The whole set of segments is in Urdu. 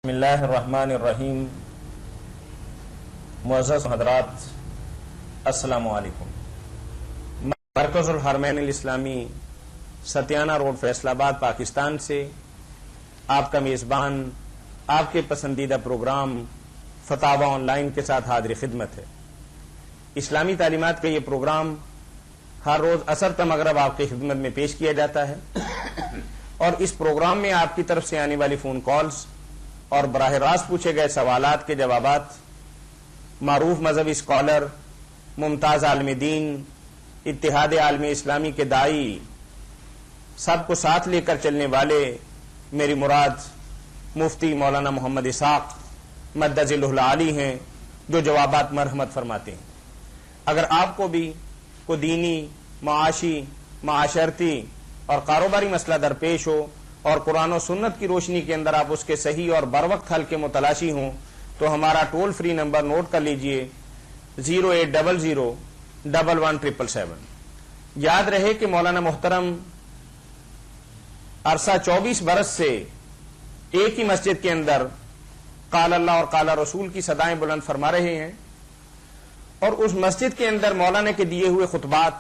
بسم اللہ الرحمن الرحیم. معزز حضرات، السلام علیکم. مرکز الحرمین الاسلامی ستیانہ روڈ فیصل آباد پاکستان سے آپ کا میزبان آپ کے پسندیدہ پروگرام فتاوی آن لائن کے ساتھ حاضر خدمت ہے. اسلامی تعلیمات کا یہ پروگرام ہر روز عصر تا مغرب آپ کی خدمت میں پیش کیا جاتا ہے اور اس پروگرام میں آپ کی طرف سے آنے والی فون کالز اور براہ راست پوچھے گئے سوالات کے جوابات معروف مذہبی اسکالر، ممتاز عالم دین، اتحاد عالم اسلامی کے داعی، سب کو ساتھ لے کر چلنے والے میری مراد مفتی مولانا محمد اسحاق مدد ذلہ العالی ہیں، جو جوابات مرحمت فرماتے ہیں. اگر آپ کو بھی کوئی دینی، معاشی، معاشرتی اور کاروباری مسئلہ درپیش ہو اور قرآن و سنت کی روشنی کے اندر آپ اس کے صحیح اور بروقت حل کے متلاشی ہوں تو ہمارا ٹول فری نمبر نوٹ کر لیجئے 0800111777. یاد رہے کہ مولانا محترم عرصہ 24 برس سے ایک ہی مسجد کے اندر قال اللہ اور قال رسول کی صدائیں بلند فرما رہے ہیں، اور اس مسجد کے اندر مولانا کے دیے ہوئے خطبات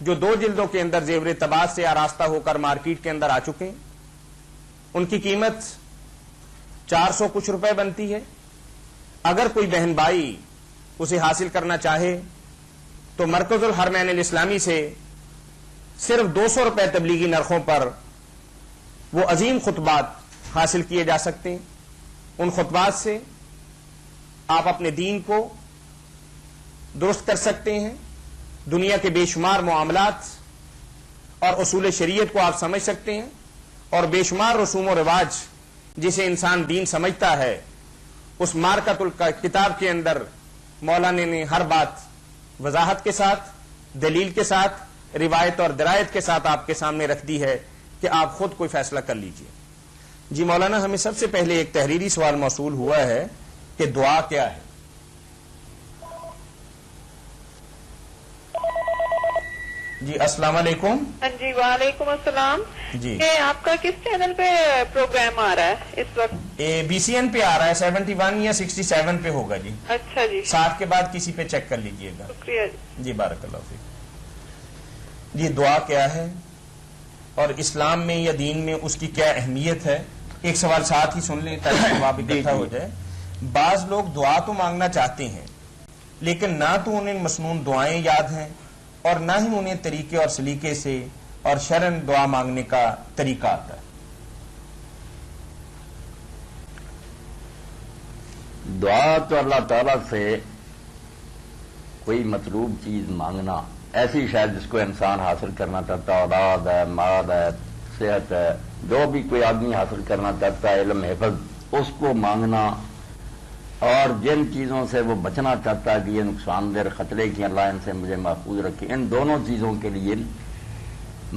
جو 2 جلدوں کے اندر زیور طباعت سے آراستہ ہو کر مارکیٹ کے اندر آ چکے ہیں، ان کی قیمت 400 کچھ روپے بنتی ہے. اگر کوئی بہن بھائی اسے حاصل کرنا چاہے تو مرکز الحرمین الاسلامی سے صرف 200 روپے تبلیغی نرخوں پر وہ عظیم خطبات حاصل کیے جا سکتے ہیں. ان خطبات سے آپ اپنے دین کو درست کر سکتے ہیں، دنیا کے بے شمار معاملات اور اصول شریعت کو آپ سمجھ سکتے ہیں، اور بے شمار رسوم و رواج جسے انسان دین سمجھتا ہے اس مارکت الکتاب کے اندر مولانا نے ہر بات وضاحت کے ساتھ، دلیل کے ساتھ، روایت اور درایت کے ساتھ آپ کے سامنے رکھ دی ہے کہ آپ خود کوئی فیصلہ کر لیجئے. جی مولانا، ہمیں سب سے پہلے ایک تحریری سوال موصول ہوا ہے کہ دعا کیا ہے؟ جی السلام علیکم. جی وعلیکم السلام. جی آپ کا کس چینل پہ پروگرام آ رہا ہے اس وقت؟ BCN پہ آ رہا ہے، 71 یا 67 پہ ہوگا. جی اچھا جی، 60 کے بعد کسی پہ چیک کر لیجئے گا. شکریہ جی بارک اللہ فیک. جی دعا کیا ہے اور اسلام میں یا دین میں اس کی کیا اہمیت ہے؟ ایک سوال ساتھ ہی سن لیں تاکہ جواب اکٹھا ہو جائے. بعض لوگ دعا تو مانگنا چاہتے ہیں لیکن نہ تو انہیں مسنون دعائیں یاد ہیں اور نہ ہی انہیں طریقے اور سلیقے سے اور شرعن دعا مانگنے کا طریقہ آتا ہے. دعا تو اللہ تعالیٰ سے کوئی مطلوب چیز مانگنا، ایسی شاید جس کو انسان حاصل کرنا چاہتا ہے، اولاد ہے، مال ہے، صحت ہے، جو بھی کوئی آدمی حاصل کرنا چاہتا ہے، علم حفظ، اس کو مانگنا، اور جن چیزوں سے وہ بچنا چاہتا ہے کہ یہ نقصان دہ خطرے کی اللہ ان سے مجھے محفوظ رکھے، ان دونوں چیزوں کے لیے،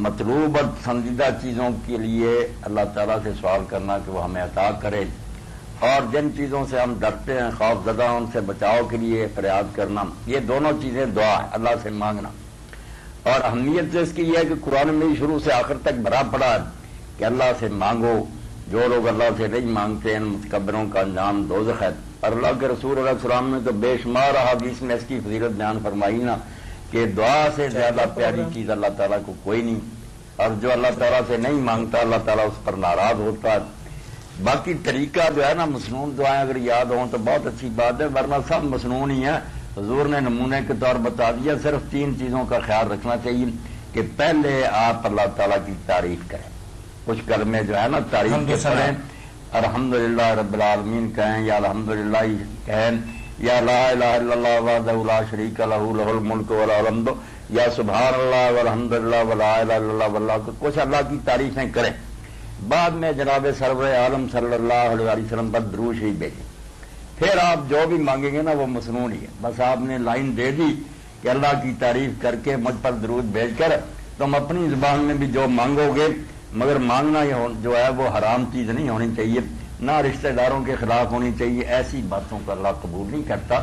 مطلوب اور پسندیدہ چیزوں کے لیے اللہ تعالیٰ سے سوال کرنا کہ وہ ہمیں عطا کرے، اور جن چیزوں سے ہم ڈرتے ہیں، خوف زدہ، ان سے بچاؤ کے لیے فریاد کرنا، یہ دونوں چیزیں دعا ہے، اللہ سے مانگنا. اور اہمیت سے اس کی یہ ہے کہ قرآن میں شروع سے آخر تک بھرا پڑا ہے کہ اللہ سے مانگو، جو لوگ اللہ سے نہیں مانگتے ان متکبروں کا انجام دوزخ ہے. اور اللہ کے رسول علیہ السلام نے تو بے شمار احادیث میں اس کی فضیلت بیان فرمائی نا کہ دعا سے زیادہ پیاری چیز اللہ تعالیٰ کو کوئی نہیں، اور جو اللہ تعالیٰ سے نہیں مانگتا اللہ تعالیٰ اس پر ناراض ہوتا ہے. باقی طریقہ جو ہے نا، مسنون دعائیں اگر یاد ہوں تو بہت اچھی بات ہے، ورنہ سب مسنون ہی ہیں. حضور نے نمونے کے طور بتا دیا، صرف 3 چیزوں کا خیال رکھنا چاہیے کہ پہلے آپ اللہ تعالیٰ کی تعریف کریں، کچھ کلمے جو ہے نا تعریف کے پڑھیں، الحمدللہ رب العالمین کہیں، یا الحمدللہ کہیں، یا لا الہ الا اللہ وحدہ لا شریک لہ لہ الملک ولہ الحمد، یا سبحان اللہ والحمدللہ ولا الہ الا اللہ واللہ، کچھ اللہ کی تعریفیں کریں. بعد میں جناب سرور عالم صلی اللہ علیہ وسلم پر درود شریف بھیجیں. پھر آپ جو بھی مانگیں گے نا وہ مسنون ہی ہے. بس آپ نے لائن دے دی کہ اللہ کی تعریف کر کے مجھ پر درود بھیج کر تم اپنی زبان میں بھی جو مانگو گے، مگر مانگنا جو ہے وہ حرام چیز نہیں ہونی چاہیے، نہ رشتہ داروں کے خلاف ہونی چاہیے. ایسی باتوں کو اللہ قبول نہیں کرتا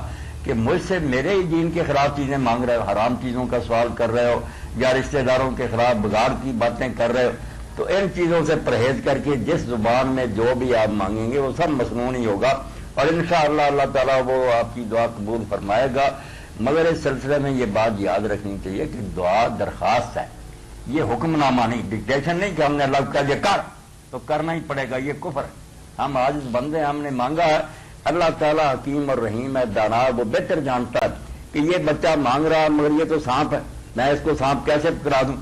کہ مجھ سے میرے ہی دین کے خلاف چیزیں مانگ رہے ہو، حرام چیزوں کا سوال کر رہے ہو، یا رشتہ داروں کے خلاف بگاڑ کی باتیں کر رہے ہو. تو ان چیزوں سے پرہیز کر کے جس زبان میں جو بھی آپ مانگیں گے وہ سب مسنون ہی ہوگا، اور انشاءاللہ اللہ تعالیٰ وہ آپ کی دعا قبول فرمائے گا۔ مگر اس سلسلے میں یہ بات یاد رکھنی چاہیے کہ دعا درخواست ہے، یہ حکم نامہ نہیں، ڈکٹیشن نہیں کہ ہم نے اللہ کو کہا یہ کر تو کرنا ہی پڑے گا، یہ کفر ہے۔ ہم آج بندے ہم نے مانگا ہے، اللہ تعالیٰ حکیم اور رحیم ہے، دانا، وہ بہتر جانتا ہے کہ یہ بچہ مانگ رہا ہے مگر یہ تو سانپ ہے، میں اس کو سانپ کیسے پکڑا دوں؟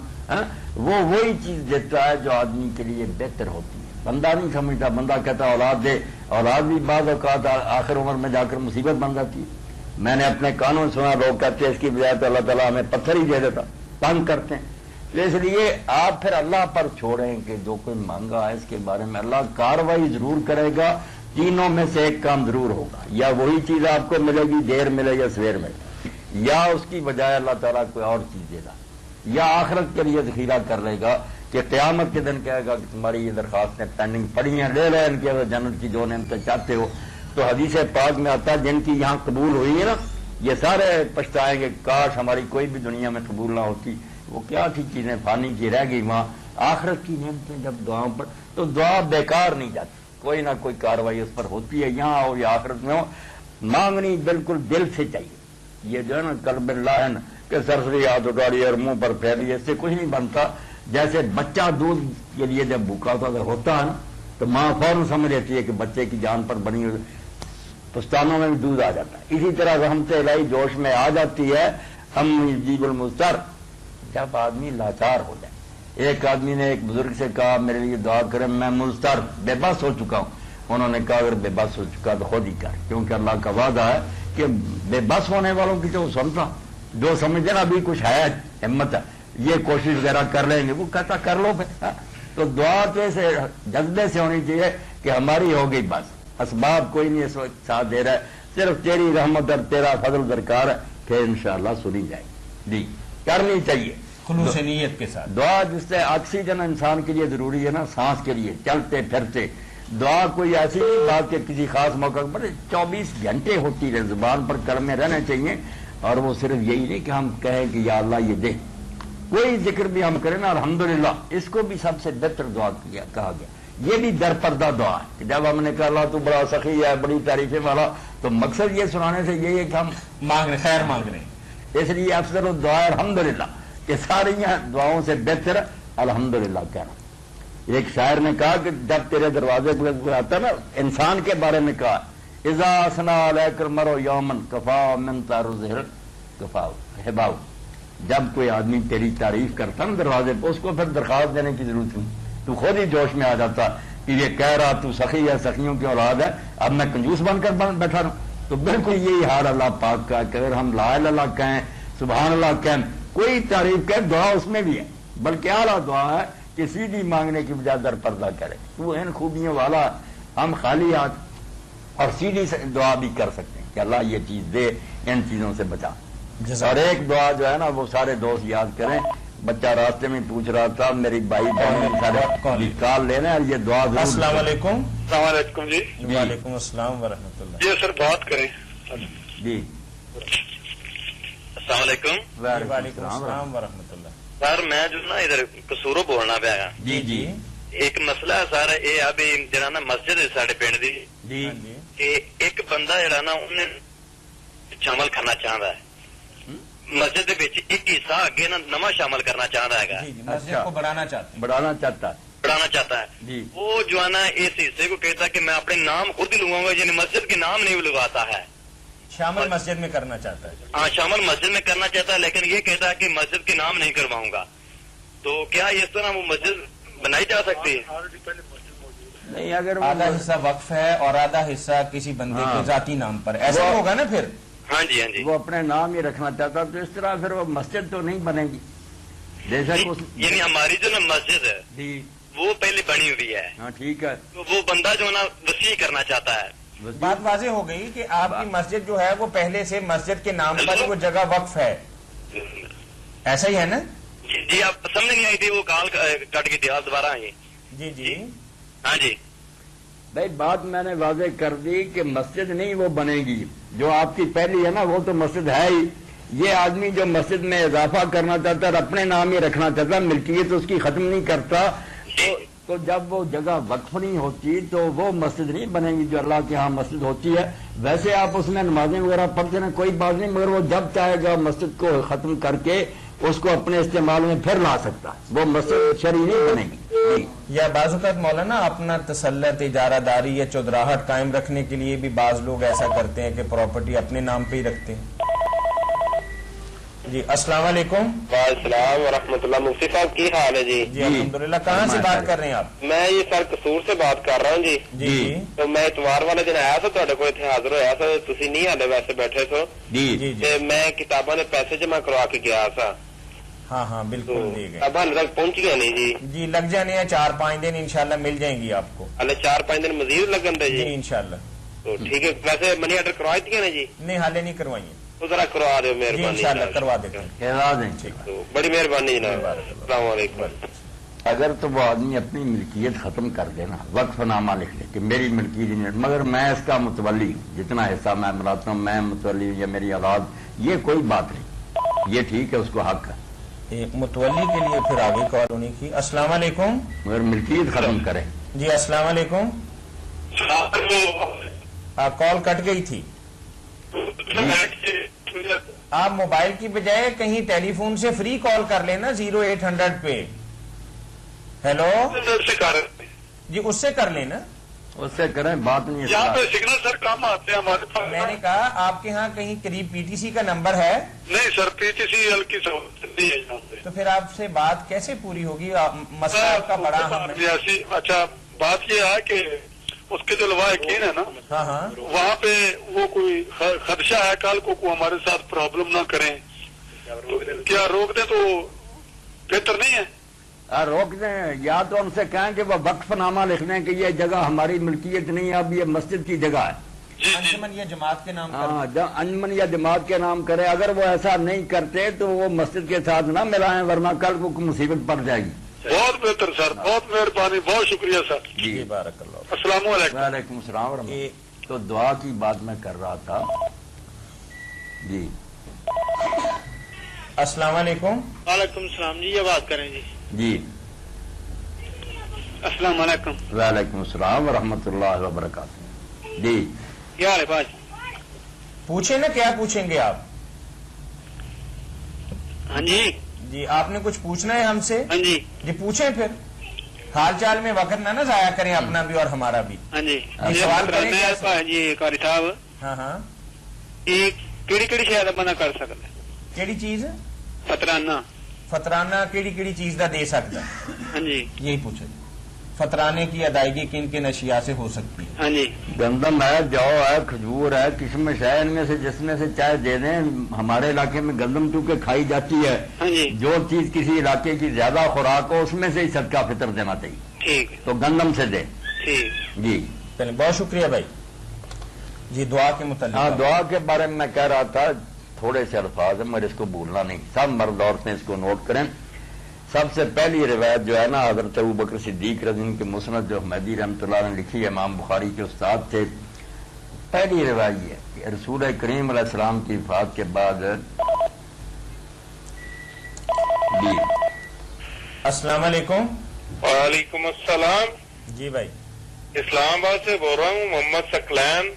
وہ وہی چیز دیتا ہے جو آدمی کے لیے بہتر ہوتی ہے۔ بندہ نہیں سمجھتا، بندہ کہتا اولاد دے، اولاد بھی بعض اوقات آخر عمر میں جا کر مصیبت بن جاتی ہے۔ میں نے اپنے کانوں سنا لوگ کہتے ہیں اس کی بجائے تو اللہ تعالیٰ ہمیں پتھر ہی دے دیتا، تنگ کرتے ہیں۔ اس لیے آپ پھر اللہ پر چھوڑیں کہ جو کوئی مانگا ہے اس کے بارے میں اللہ کاروائی ضرور کرے گا، تینوں میں سے ایک کام ضرور ہوگا، یا وہی چیز آپ کو ملے گی، دیر ملے یا سویر ملے، یا اس کی بجائے اللہ تعالیٰ کوئی اور چیز دے گا، یا آخرت کے لیے ذخیرہ کر لے گا کہ قیامت کے دن کہے گا کہ تمہاری یہ درخواستیں پینڈنگ پڑی ہیں، لے لیں ان کی جنت کی جو نعمتیں چاہتے ہو۔ تو حدیث پاک میں آتا ہے جن کی یہاں قبول ہوئی ہے نا، یہ سارے پچھتائیں گے کاش ہماری کوئی بھی دنیا میں قبول نہ ہوتی، وہ کیا تھی چیزیں فانی کی رہ گئی وہاں، آخرت کی نعمتیں جب دعاؤں پر، تو دعا بیکار نہیں جاتی، کوئی نہ کوئی کاروائی اس پر ہوتی ہے، یہاں ہو یا آخرت میں ہو۔ مانگنی بالکل دل سے چاہیے، یہ جو ہے نا قلب اللہ ہے نا کہ سرسری ہاتھ اٹھاڑی اور منہ پر پھیلی، اس سے کچھ نہیں بنتا۔ جیسے بچہ دودھ کے لیے جب بھوکا ہوتا ہے نا تو ماں فوراً سمجھ لیتی ہے کہ بچے کی جان پر بنی ہوئی، پستانوں میں بھی دودھ آ جاتا ہے۔ اسی طرح رحمت الہی جوش میں آ جاتی ہے، ہم جیب المضطر، جب آدمی لاچار ہو جائے۔ ایک آدمی نے ایک بزرگ سے کہا میرے لیے دعا کریں، میں مضطر بے بس ہو چکا ہوں۔ انہوں نے کہا اگر بے بس ہو چکا تو خود ہی کر، کیونکہ اللہ کا وعدہ ہے کہ بے بس ہونے والوں کی تو سنتا، جو سمجھتے نا ابھی کچھ ہے ہمت ہے یہ کوشش وغیرہ کر لیں گے، وہ کہتا کر لو پھر۔ تو دعا تو ایسے جذبے سے ہونی چاہیے کہ ہماری ہو گئی بس، اسباب کوئی نہیں اس وقت ساتھ دے رہا ہے، صرف تیری رحمت اور تیرا فضل درکار ہے، پھر انشاءاللہ سنی جائے گی۔ جی کرنی چاہیے خلوص نیت کے ساتھ دعا، جس سے آکسیجن انسان کے لیے ضروری ہے نا، سانس کے لیے چلتے پھرتے۔ دعا کوئی ایسی بات کہ کسی خاص موقع پر 24 گھنٹے ہوتی رہے، زبان پر کلمے رہنے چاہیے، اور وہ صرف یہی نہیں کہ ہم کہیں کہ یا اللہ یہ دے، کوئی ذکر بھی ہم کریں نا الحمدللہ، اس کو بھی سب سے بہتر دعا کہا گیا۔ یہ بھی در پردہ دعا ہے کہ جب ہم نے کہا اللہ تو بڑا سخی ہے، بڑی تعریفیں والا، تو مقصد یہ سنانے سے یہی ہے کہ ہم مانگ رہے، خیر مانگ رہے ہیں۔ اس لیے افضل الدعا الحمدللہ کہ ساری دعاؤں سے بہتر الحمدللہ کہنا۔ ایک شاعر نے کہا کہ جب تیرے دروازے پر آتا نا، انسان کے بارے میں کہا اذا اثنا علیک المرء یوما کفا من تعرض کفا حباؤ، جب کوئی آدمی تیری تعریف کرتا نا دروازے پہ، اس کو پھر درخواست دینے کی ضرورت نہیں، تو خود ہی جوش میں آ جاتا کہ یہ کہہ رہا تو سخی ہے، سخیوں کی اولاد ہے، اب میں کنجوس بن کر بیٹھا رہا ہوں۔ تو بالکل یہی حال اللہ پاک کا کہ اگر ہم لا الہ الا اللہ کہیں، سبحان اللہ کہیں، کوئی تعریف کہیں، دعا اس میں بھی ہے، بلکہ اعلیٰ دعا ہے کہ سیدھی مانگنے کی بجائے در پردہ کرے، تو ان خوبیوں والا ہم خالی ہاتھ اور سیدھی سے دعا بھی کر سکتے ہیں کہ اللہ یہ چیز دے، ان چیزوں سے بچا۔ اور ایک دعا جو ہے نا وہ سارے دوست یاد کریں، بچہ راستے میں پوچھ رہا تھا میری بھائی بہن سارے کال لینا ہے، یہ دعا ضرور۔ السلام علیکم۔ السلام علیکم جی۔ وعلیکم السلام ورحمۃ اللہ۔ جی سر بات کریں۔ جی السلام علیکم۔ وعلیکم السلام ورحمۃ اللہ۔ سر میں جو نا ادھر قصوروں بولنا پیا گا۔ جی جی ایک مسئلہ ہے سر، یہ ابھی جڑا نا مسجد ہے ساڈے پنڈ دی، جی کہ ایک بندہ جڑا نا انہیں شامل کرنا چاہتا ہے مسجد دے وچ، ایک حصہ اگے نا نواں شامل کرنا چاہتا ہے، جی مسجد کو بڑھانا چاہتے ہیں، بڑھانا چاہتا ہے بڑھانا چاہتا ہے جی۔ وہ جو ہے نا اس حصے کو کہتا ہے کہ میں اپنے نام خود ہی لگاؤں گا، یعنی مسجد کے نام نہیں لگاتا ہے، شامل مسجد میں کرنا چاہتا ہے۔ ہاں شامل مسجد میں کرنا چاہتا ہے، لیکن یہ کہتا ہے کہ مسجد کے نام نہیں کرواؤں گا، تو کیا اس طرح وہ مسجد بنائی جا سکتی ہے؟ نہیں، اگر آدھا حصہ وقف ہے اور آدھا حصہ کسی بندے کے ذاتی نام پر، ایسا وہ- ہوگا نا پھر؟ ہاں جی ہاں جی، وہ اپنے نام ہی رکھنا چاہتا تو اس طرح پھر وہ مسجد تو نہیں بنے گی، جیسا کہ یعنی ہماری جو نا مسجد ہے جی وہ پہلے بنی ہوئی ہے، ہاں ٹھیک ہے، تو وہ بندہ جو نا وسیع کرنا چاہتا ہے۔ بات واضح ہو گئی کہ آپ کی مسجد جو ہے وہ پہلے سے مسجد کے نام پر وہ جگہ وقف ہے، ایسا ہی ہے نا؟ جی آپ سمجھ نہیں آئی تھی، وہ کال کٹ گئی تھی، آپ دوبارہ آئیے۔ جی جی ہاں جی بھائی بات میں نے واضح کر دی کہ مسجد نہیں وہ بنے گی، جو آپ کی پہلی ہے نا وہ تو مسجد ہے ہی، یہ آدمی جو مسجد میں اضافہ کرنا چاہتا ہے اور اپنے نام ہی رکھنا چاہتا ہے، ملکیت اس کی ختم نہیں کرتا، تو جب وہ جگہ وقف نہیں ہوتی تو وہ مسجد نہیں بنے گی جو اللہ کے ہاں مسجد ہوتی ہے. ویسے آپ اس میں نمازیں وغیرہ پڑھتے ہیں کوئی بات نہیں، مگر وہ جب چاہے گا مسجد کو ختم کر کے اس کو اپنے استعمال میں پھر لا سکتا، وہ مسجد شرعی نہیں بنے گی. یا بعض اوقات مولانا اپنا تسلط اجارہ داری یا چودراہٹ قائم رکھنے کے لیے بھی بعض لوگ ایسا کرتے ہیں کہ پراپرٹی اپنے نام پہ ہی رکھتے ہیں. جی السلام علیکم. وعلیکم السلام ورحمۃ اللہ. مفتی صاحب کی حال ہے جی؟ جی الحمدللہ. کہاں سے بات کر رہے ہیں آپ؟ میں یہ سر قصور سے بات کر رہا ہوں جی. جی تو میں اتوار والے دن آیا تھا تھوڑے کو اتنے حاضر ہویا تھا، تسی نہیں ہالے ویسے بیٹھے سو. جی جی تے میں کتاباں دے پیسے جمع کروا کے گیا تھا. ہاں ہاں تو بالکل دے گئے. اب ہال تک پہنچ گیا نہیں جی؟ جی لگ جانے ہیں 4-5 دن انشاءاللہ مل جائیں گی آپ کو. ہلے 4-5 دن مزید لگن دے جی جی؟ انشاءاللہ. تو ٹھیک ہے. ویسے منی آرڈر کروائی تھی نا جی؟ نہیں حالے نہیں کروائیں گے. تو ذرا کروا دو جی مہربانی. انشاءاللہ کروا دیتے ہیں. کہہ دیں. ٹھیک. تو بڑی مہربانی جناب. السلام علیکم. اگر تو وہ آدمی اپنی ملکیت ختم کر دے نا، وقف نامہ لکھ لے کہ میری ملکیت نہیں، مگر میں اس کا متولی ہوں، جتنا حصہ میں ملاتا ہوں میں متولی ہوں یا میری اولاد، یہ کوئی بات نہیں، یہ ٹھیک ہے، اس کو حق ہے. ایک متولی کے لیے پھر آگے کال ہونی کی. السلام علیکم. مگر ملکیت ختم کرے. جی السلام علیکم. کال کٹ گئی تھی. آپ موبائل کی بجائے کہیں ٹیلی فون سے فری کال کر لینا 0800 پہ. ہیلو جی اس سے کر لینا. اس سے کریں بات نہیں ہے. یہاں پہ سگنل سر کم آتے ہیں ہمارے پاس. میں نے کہا آپ کے ہاں کہیں قریب پی ٹی سی کا نمبر ہے؟ نہیں سر، پی ٹی سی ہلکی سہولت نہیں ہے یہاں پہ. تو پھر آپ سے بات کیسے پوری ہوگی؟ مسئلہ آپ کا بڑا اہم ہے. اچھا بات یہ ہے کہ اس کے جو لواحقین ہے نا، ہاں ہاں وہاں پہ وہ کوئی خدشہ ہے کل کو ہمارے ساتھ پرابلم نہ کریں، کیا روک دیں تو بہتر نہیں ہے؟ روک دیں، یا تو ان سے کہیں کہ وہ وقف نامہ لکھ لیں کہ یہ جگہ ہماری ملکیت نہیں ہے، اب یہ مسجد کی جگہ ہے. جی جی انجمن یا جماعت کے نام ہاں انجمن یا جماعت کے نام کرے. اگر وہ ایسا نہیں کرتے تو وہ مسجد کے ساتھ نہ ملائیں، ورنہ کل کو مصیبت پڑ جائے گی. بہت بہتر سر، بہت مہربانی، بہت شکریہ سر. جی بارک اللہ. السلام علیکم. وعلیکم السلام ورحمۃ اللہ. تو دعا کی بات میں کر رہا تھا. جی السلام علیکم. وعلیکم السلام جی، یہ بات کریں جی. جی السلام علیکم. وعلیکم السلام ورحمۃ اللہ وبرکاتہ. جی کیا حال ہے بھائی؟ پوچھیں نا کیا پوچھیں گے آپ؟ ہاں جی. جی آپ نے کچھ پوچھنا ہے ہم سے؟ ہاں جی. جی پوچھیں پھر. حال چال میں وقت نہ ضائع کریں اپنا بھی اور ہمارا بھی. ہاں جی. یہ سوال کریں کیا سر؟ جی قاری صاحب، ہاں ہاں یہ کیڑی شاید بندہ کر سکتا ہے؟ کیڑی چیز؟ فطرانہ. فطرانہ کیڑی چیز کا دے سکتا ہے؟ ہاں جی. یہی پوچھے. فطرانے کی ادائیگی کن کن اشیاء سے ہو سکتی ہے؟ ہاں جی. گندم ہے، جو ہے، کھجور ہے، کشمش ہے، ان میں سے جس میں سے چائے دے دیں. ہمارے علاقے میں گندم چونکہ کھائی جاتی ہے، ہاں جی. جو چیز کسی علاقے کی زیادہ خوراک ہو اس میں سے ہی صدقہ فطر دینا چاہیے. ٹھیک ہے. تو گندم سے دے. ٹھیک. جی چلیں بہت شکریہ بھائی. جی دعا کے ہاں، متعلق دعا کے بارے میں میں کہہ رہا تھا، تھوڑے سے الفاظ ہیں مگر اس کو بھولنا نہیں. سب مرد عورتیں اس کو نوٹ کریں. سب سے پہلی روایت جو ہے نا حضرت ابوبکر صدیق رضی اللہ عنہ کے مسند جو حمیدی رحمۃ اللہ نے لکھی ہے، امام بخاری کے استاد تھے. پہلی روایت یہ ہے کہ رسول کریم علیہ السلام کی وفات کے بعد جی السلام علیکم. وعلیکم السلام. جی بھائی. اسلام آباد سے بول رہا ہوں، محمد ثقلین.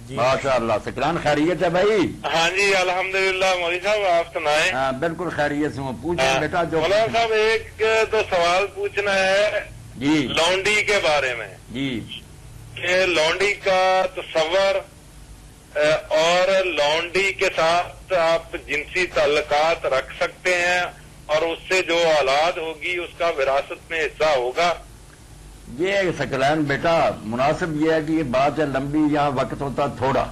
جی ماشاء اللہ. سکلان خیریت ہے بھائی؟ ہاں جی الحمدللہ. مولوی صاحب آپ سنائیں. ہاں بالکل خیریت سے ہوں. پوچھیں بیٹا جو. مولانا صاحب ایک دو سوال پوچھنا ہے جی لونڈی کے بارے میں، جی کہ لونڈی کا تصور اور لونڈی کے ساتھ آپ جنسی تعلقات رکھ سکتے ہیں اور اس سے جو اولاد ہوگی اس کا وراثت میں حصہ ہوگا؟ یہ سکلین بیٹا مناسب یہ ہے کہ یہ بات ہے لمبی، یہاں وقت ہوتا تھوڑا.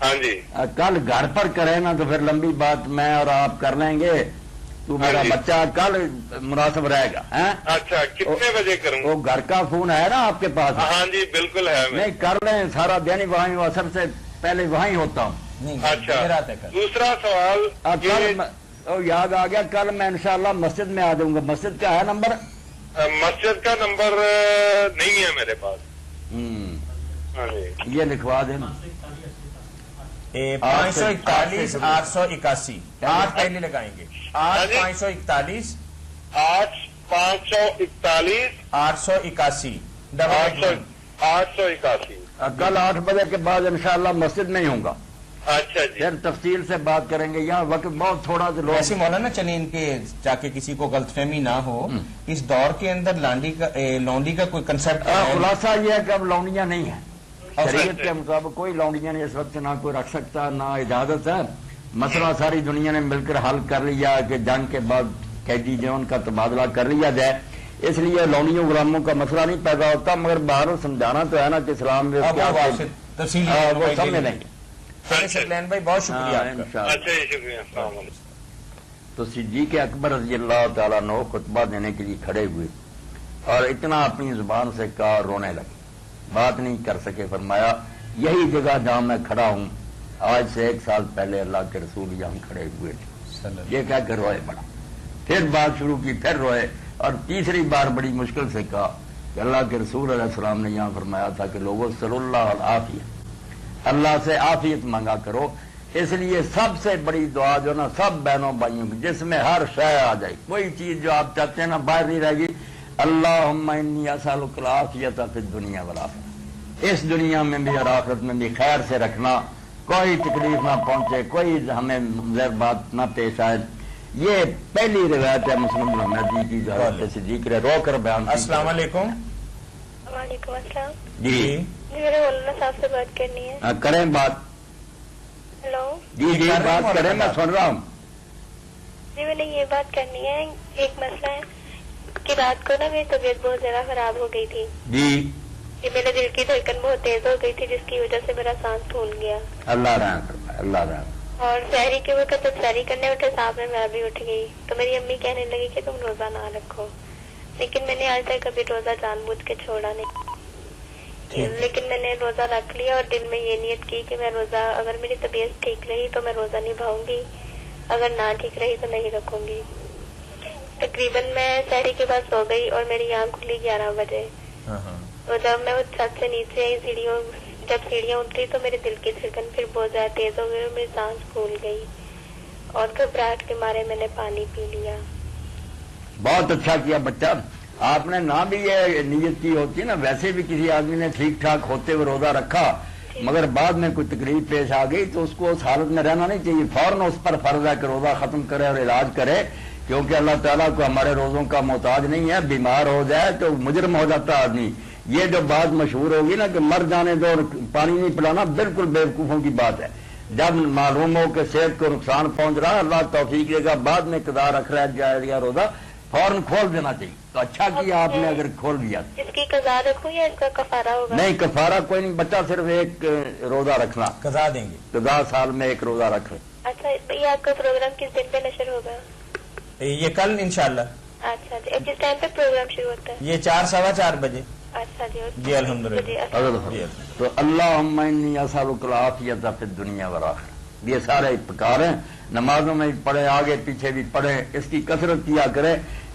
ہاں جی. کل گھر پر کرے نا تو پھر لمبی بات میں اور آپ کر لیں گے. تو میرا ہاں جی. بچہ کل مناسب رہے گا. اچھا کتنے بجے کروں؟ وہ گھر کا فون ہے نا آپ کے پاس؟ ہاں جی بالکل ہے. میں نہیں کر لیں، سارا دن وہیں اثر سے پہلے وہیں ہوتا ہوں. نہیں اچھا دیر آتے کر. دوسرا سوال کل یاد آ گیا، کل میں انشاءاللہ مسجد میں آ جاؤں گا. مسجد کا ہے نمبر؟ مسجد کا نمبر نہیں ہے میرے پاس. ہاں جی. یہ لکھوا دینا. 541 881. 8 پہلے لگائیں گے. 8 541 8 541 881 881। کل 8 بجے کے بعد انشاءاللہ مسجد میں ہی ہوں گا، اچھا جی، پھر تفصیل سے بات کریں گے، یہاں وقت بہت تھوڑا سے لوگ ویسے مولانا چلیں ان کے تاکہ کسی کو غلط فہمی نہ ہو، اس دور کے اندر لونڈی کا کوئی کنسپٹ خلاصہ یہ ہے کہ اب لونڈیاں نہیں ہیں شریعت کے مطابق، کوئی لونڈیاں نہیں اس وقت، نہ کوئی رکھ سکتا نہ اجازت ہے۔ مسئلہ ساری دنیا نے مل کر حل کر لیا کہ جنگ کے بعد قیدی جون کا تبادلہ کر لیا جائے، اس لیے لونڈیوں غلاموں کا مسئلہ نہیں پیدا ہوتا، مگر باہر سمجھانا تو ہے نا کہ اسلام میں تفصیلی وہ سمجھ لیں گے۔ سکلین بھائی بہت شکریہ آپ کا۔ انشاءاللہ۔ اچھا جی، شکریہ، السلام علیکم۔ تو صدیق اکبر رضی اللہ تعالیٰ عنہ خطبہ دینے کے لیے کھڑے ہوئے اور اتنا اپنی زبان سے کہا، رونے لگے، بات نہیں کر سکے، فرمایا یہی جگہ جہاں میں کھڑا ہوں آج سے 1 سال پہلے اللہ کے رسول یہاں کھڑے ہوئے تھے، یہ کہہ کر روئے بڑا، پھر بات شروع کی، پھر روئے، اور تیسری بار بڑی مشکل سے کہا کہ اللہ کے رسول علیہ السلام نے یہاں فرمایا تھا کہ لوگوں صلی اللہ العافیہ، اللہ سے عافیت مانگا کرو، اس لیے سب سے بڑی دعا جو نا سب بہنوں بھائیوں کی، جس میں ہر شے آ جائے، کوئی چیز جو آپ چاہتے ہیں نا باہر نہیں رہے گی، اللہم انی اسألک العافیۃ فی الدنیا والآخرہ، اس دنیا میں بھی اور آخرت میں بھی خیر سے رکھنا، کوئی تکلیف نہ پہنچے، کوئی ہمیں مضر بات نہ پیش آئے۔ یہ پہلی روایت ہے مسلم محمدی کی جو حضرت صدیق نے رو کر بیان کی۔ السلام علیکم۔ وعلیکم السلام جی جی، میرے مولانا صاحب سے بات کرنی ہے۔ کریں بات، ہیلو جی جی بات کریں، میں سن رہا ہوں۔ جی، میں نے یہ بات کرنی ہے، ایک مسئلہ ہے کہ رات کو نا میری طبیعت بہت زیادہ خراب ہو گئی تھی جی کہ میرے دل کی دھڑکن بہت تیز ہو گئی تھی، جس کی وجہ سے میرا سانس پھول گیا، اللہ رحم فرمائے، اللہ رحم۔ اور سحری کے وقت جب سحری کرنے اٹھے صاحب میں بھی اٹھ گئی، تو میری امی کہنے لگی کہ تم روزہ نہ رکھو، لیکن میں نے آج تک کبھی روزہ جان بوجھ کے چھوڑا نہیں، لیکن میں نے روزہ رکھ لیا اور دل میں یہ نیت کی کہ میں روزہ، اگر میری طبیعت ٹھیک رہی تو میں روزہ نبھاؤں گی، اگر نہ ٹھیک رہی تو نہیں رکھوں گی۔ تقریباً میں سحری کے بعد سو گئی اور میری آنکھ کھلی 11 بجے، اور جب میں اس چھت سے نیچے آئی جب سیڑھیاں اتری تو میرے دل کی دھڑکن پھر بہت زیادہ تیز ہو گئی اور میری سانس پھول گئی اور گھبراہٹ کے مارے میں نے پانی پی لیا۔ بہت اچھا کیا بچہ، آپ نے نہ بھی یہ نیت کی ہوتی ہے نا، ویسے بھی کسی آدمی نے ٹھیک ٹھاک ہوتے ہوئے روزہ رکھا مگر بعد میں کوئی تکلیف پیش آ گئی تو اس کو اس حالت میں رہنا نہیں چاہیے، فوراً اس پر فرض ہے کہ روزہ ختم کرے اور علاج کرے، کیونکہ اللہ تعالیٰ کو ہمارے روزوں کا محتاج نہیں ہے، بیمار ہو جائے تو مجرم ہو جاتا آدمی۔ یہ جو بات مشہور ہوگی نا کہ مر جانے دو اور پانی نہیں پلانا، بالکل بیوقوفوں کی بات ہے، جب معلوم ہو کہ صحت کو نقصان پہنچ رہا ہے اللہ توفیق دے گا، بعد میں قضا رکھ رہا ہے روزہ، فوراً کھول دینا چاہیے، تو اچھا کیا آپ نے اگر کھول دیا۔ اس کی قضا رکھوں یا اس کا کفارہ ہوگا؟ نہیں کفارہ کوئی نہیں، بچہ صرف ایک روزہ رکھنا، قضا دیں گے، قضا سال میں ایک روزہ رکھ لے۔ اچھا، یہ آپ کا پروگرام کس دن پہ نشر ہوگا؟ یہ کل انشاءاللہ، اچھا جی، اب کس ٹائم پہ پروگرام شروع ہوتا ہے؟ یہ 4 سوا 4 بجے۔ اچھا جی، جی الحمدللہ۔ جی، السلام جی تو اللہم انی اسألک العافیۃ فی الدنیا والآخرہ، یہ سارے پکار ہیں، نمازوں میں بھی پڑھے، آگے پیچھے بھی پڑھے، اس کی کثرت کیا کرے،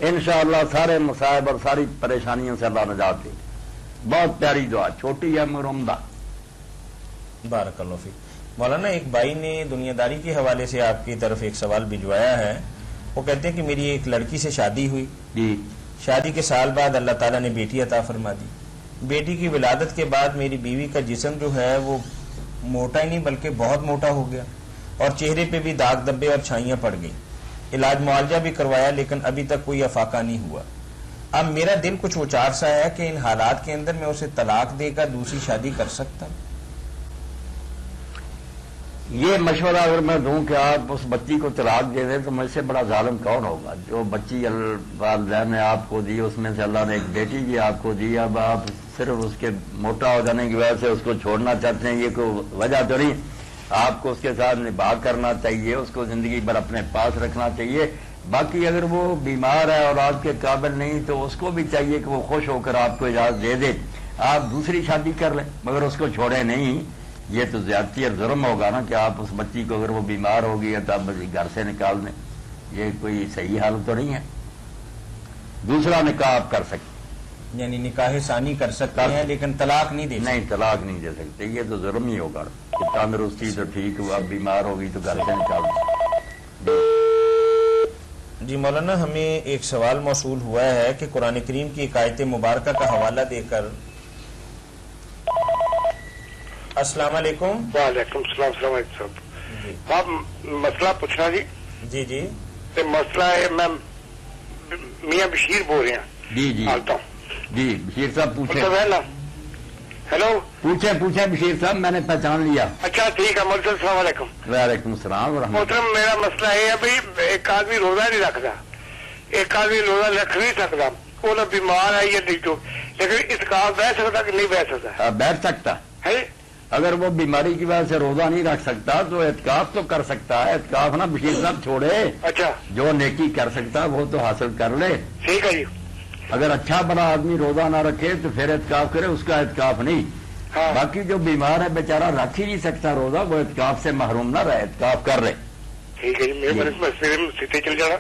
انشاءاللہ سارے مصائب اور ساری پریشانیوں سے اللہ نجات دے۔ بہت پیاری دعا، چھوٹی ہے مگر عمدہ۔ بارک اللہ فیک۔ مولانا ایک بھائی نے دنیا داری کے حوالے سے آپ کی طرف ایک سوال بھجوایا ہے، وہ کہتے ہیں کہ میری ایک لڑکی سے شادی ہوئی، جی شادی کے سال بعد اللہ تعالیٰ نے بیٹی عطا فرما دی، بیٹی کی ولادت کے بعد میری بیوی کا جسم جو ہے وہ موٹا ہی نہیں بلکہ بہت موٹا ہو گیا اور چہرے پہ بھی داغ دبے اور چھائیاں پڑ گئی، علاج معالجہ بھی کروایا لیکن ابھی تک کوئی افاقہ نہیں ہوا۔ اب میرا دل کچھ اچار سا ہے کہ ان حالات کے اندر میں اسے طلاق دے کر دوسری شادی کر سکتا ہوں؟ یہ مشورہ اگر میں دوں کہ آپ اس بچی کو طلاق دے دیں تو مجھ سے بڑا ظالم کون ہوگا؟ جو بچی والدین نے آپ کو دی اس میں سے اللہ نے ایک بیٹی بھی آپ کو دی، اب آپ صرف اس کے موٹا ہو جانے کی وجہ سے اس کو چھوڑنا چاہتے ہیں، یہ کوئی وجہ تو نہیں، آپ کو اس کے ساتھ نباہ کرنا چاہیے، اس کو زندگی بھر اپنے پاس رکھنا چاہیے۔ باقی اگر وہ بیمار ہے اور آپ کے قابل نہیں تو اس کو بھی چاہیے کہ وہ خوش ہو کر آپ کو اجازت دے دے، آپ دوسری شادی کر لیں مگر اس کو چھوڑیں نہیں۔ یہ تو زیادتی اور ظلم ہوگا نا کہ آپ اس بچی کو اگر وہ بیمار ہوگی تو آپ گھر سے نکال دیں، یہ کوئی صحیح حالت تو نہیں ہے۔ دوسرا نکاح آپ کر سکتے، یعنی نکاح ثانی کر سکتے ہیں لیکن طلاق نہیں دے سکتے؟ نہیں طلاق نہیں دے سکتے، یہ تو ظلم ہی ہوگا کہ تندرستی تو ٹھیک ہوا، بیمار ہوگی تو گھر سے نکال دیں۔ جی مولانا، ہمیں ایک سوال موصول ہوا ہے کہ قرآن کریم کی ایک آیت مبارکہ کا حوالہ دے کر. السلام علیکم. وعلیکم السلام. السلام علیکم جی آپ مسئلہ پوچھنا جی. جی جی یہ مسئلہ ہے، میں میاں بشیر بول رہے ہیں. جی جی آتا ہوں. جی بشیر صاحب پوچھیں. مطلب ہے نا. ہیلو. پوچھیں بشیر صاحب، میں نے پہچان لیا. اچھا ٹھیک ہے. مولوی صاحب السلام علیکم. وعلیکم السلام ورحمۃ اللہ. محترم میرا مسئلہ یہ ہے بھائی، ایک آدمی روزہ نہیں رکھتا، ایک آدمی روزہ رکھ نہیں سکتا، وہ نہ بیمار ہے یا نہیں تو، لیکن اعتکاف بیٹھ سکتا کہ نہیں بیٹھ سکتا بیٹھ سکتا ہے؟ اگر وہ بیماری کی وجہ سے روزہ نہیں رکھ سکتا تو اعتکاف تو کر سکتا ہے. اعتکاف نا بشیر صاحب چھوڑے، اچھا جو نیکی کر سکتا وہ تو حاصل کر لے. ٹھیک ہے جی. اگر اچھا بڑا آدمی روزہ نہ رکھے تو پھر اعتکاف کرے، اس کا اعتکاف نہیں. ہاں باقی جو بیمار ہے بیچارہ رکھ ہی نہیں سکتا روزہ، وہ اعتکاف سے محروم نہ رہے، اعتکاف کر رہے. ٹھیک ہے جی. میرے مسئلے میں سیدھے چل جانا.